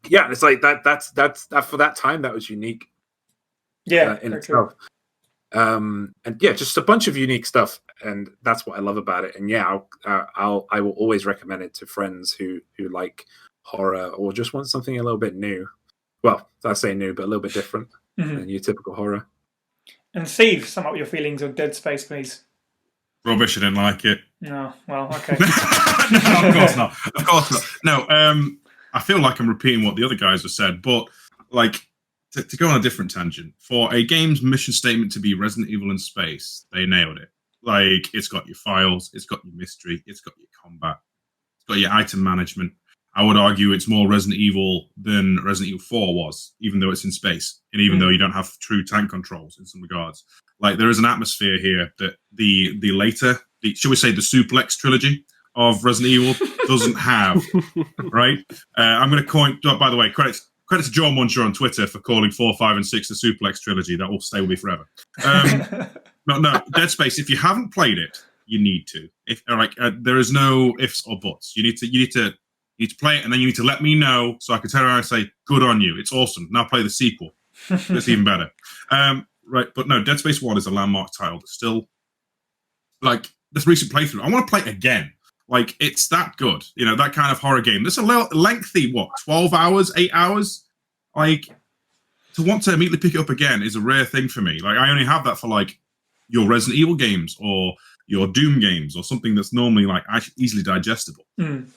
Yeah, it's like that's for that time that was unique. Yeah, in itself. And yeah, just a bunch of unique stuff, and that's what I love about it. And yeah, I will always recommend it to friends who like horror or just want something a little bit new. Well, I say new, but a little bit different than your typical horror. And Steve, sum up your feelings on Dead Space, please. Rubbish. I didn't like it. No, well, okay. No, of course not. Of course not. No, I feel like I'm repeating what the other guys have said, but like to go on a different tangent, for a game's mission statement to be Resident Evil in space, they nailed it. Like, it's got your files, it's got your mystery, it's got your combat, it's got your item management. I would argue it's more Resident Evil than Resident Evil 4 was, even though it's in space, and even though you don't have true tank controls in some regards. Like, there is an atmosphere here that the later, shall we say, the Suplex trilogy of Resident Evil doesn't have, right? I'm going to coin, by the way, credits to John Muncher on Twitter for calling 4, 5, and 6 the Suplex trilogy. That will stay with me forever. No, Dead Space, if you haven't played it, you need to. There is no ifs or buts. You need to play it, and then you need to let me know so I can turn around and say, good on you, it's awesome. Now play the sequel. It's even better. Right, but no, Dead Space 1 is a landmark title that's still, like, this recent playthrough, I want to play it again. Like, it's that good. You know, that kind of horror game. This is a little lengthy, 12 hours, 8 hours? Like, to want to immediately pick it up again is a rare thing for me. Like, I only have that for, like, your Resident Evil games or your Doom games or something that's normally, like, easily digestible.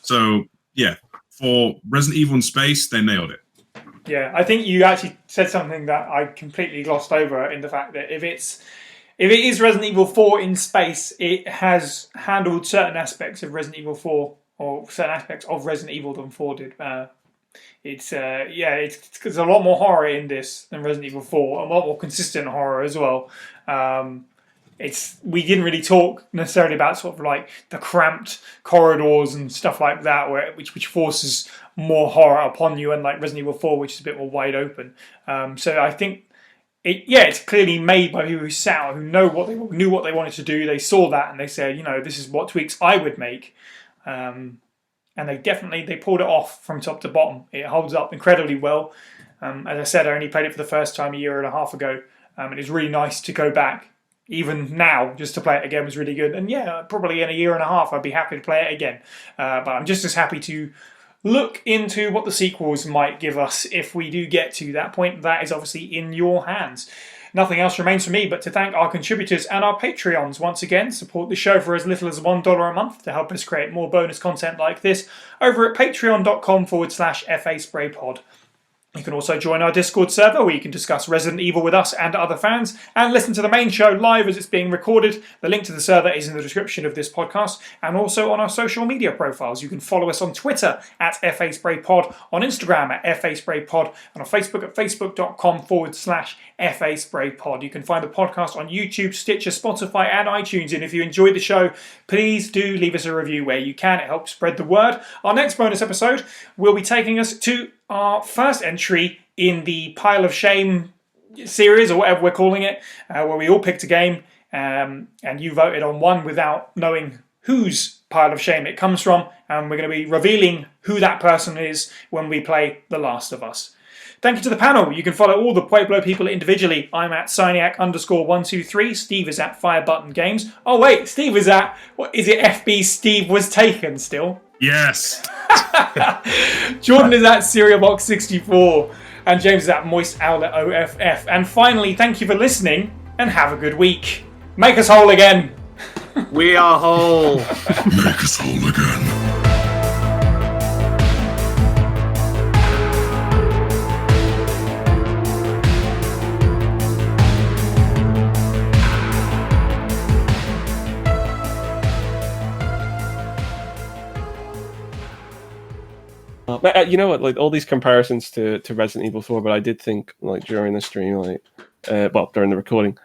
So, yeah, for Resident Evil in space, they nailed it. Yeah, I think you actually said something that I completely glossed over in the fact that if it is Resident Evil 4 in space, it has handled certain aspects of Resident Evil 4 or certain aspects of Resident Evil than 4 did. There's a lot more horror in this than Resident Evil 4, a lot more consistent horror as well. We didn't really talk necessarily about sort of like the cramped corridors and stuff like that, which forces more horror upon you, and like Resident Evil 4, which is a bit more wide open. So I think it's clearly made by people who sat out, who knew what they wanted to do. They saw that and they said, this is what tweaks I would make. And they pulled it off from top to bottom. It holds up incredibly well. As I said, I only played it for the first time a year and a half ago. And it's really nice to go back. Even now, just to play it again was really good. And yeah, probably in a year and a half, I'd be happy to play it again. But I'm just as happy to look into what the sequels might give us if we do get to that point. That is obviously in your hands. Nothing else remains for me but to thank our contributors and our Patreons once again. Support the show for as little as $1 a month to help us create more bonus content like this over at patreon.com/FASprayPod. You can also join our Discord server where you can discuss Resident Evil with us and other fans and listen to the main show live as it's being recorded. The link to the server is in the description of this podcast and also on our social media profiles. You can follow us on Twitter at FASprayPod, on Instagram at FASprayPod, and on Facebook at facebook.com/FASprayPod. You can find the podcast on YouTube, Stitcher, Spotify, and iTunes. And if you enjoyed the show, please do leave us a review where you can. It helps spread the word. Our next bonus episode will be taking us to our first entry in the Pile of Shame series, or whatever we're calling it, where we all picked a game and you voted on one without knowing whose Pile of Shame it comes from, and we're going to be revealing who that person is when we play The Last of Us. Thank you to the panel. You can follow all the Pueblo people individually. I'm at Cyniac_123. Steve is at Firebutton Games. Oh wait, Steve is at, what is it, FB Steve Was Taken still? Yes. Jordan is at Cerealbox64 and James is at Moist Owlet OFF. And finally, thank you for listening and have a good week. Make us whole again. We are whole. Make us whole again. But you know what? Like all these comparisons to Resident Evil 4, but I did think like during the stream, like during the recording.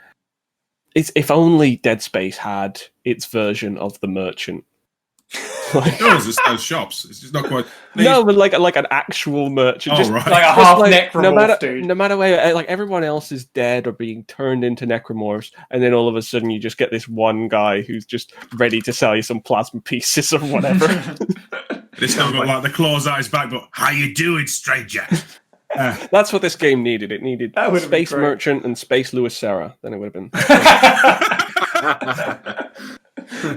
It's if only Dead Space had its version of the merchant. It does. It sells shops. It's just not quite. No, but like an actual merchant. Oh, just, right. Like a half necromorph dude. No matter where, like everyone else is dead or being turned into necromorphs, and then all of a sudden you just get this one guy who's just ready to sell you some plasma pieces or whatever. It's not got like the claws out his back, but how you doing, stranger? That's what this game needed. It needed Space great. Merchant and Space Louis Serra. Then it would have been.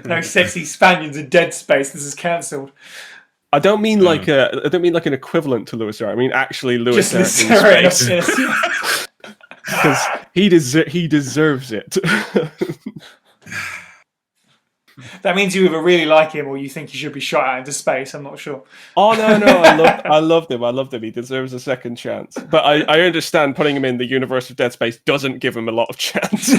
No sexy Spaniards in Dead Space. This is cancelled. I don't mean like an equivalent to Louis Serra. I mean actually Louis Just Serra in Sarah space. Because he deserves it. That means you either really like him or you think he should be shot out into space. I'm not sure. Oh no, I loved him. He deserves a second chance. But I understand putting him in the universe of Dead Space doesn't give him a lot of chance.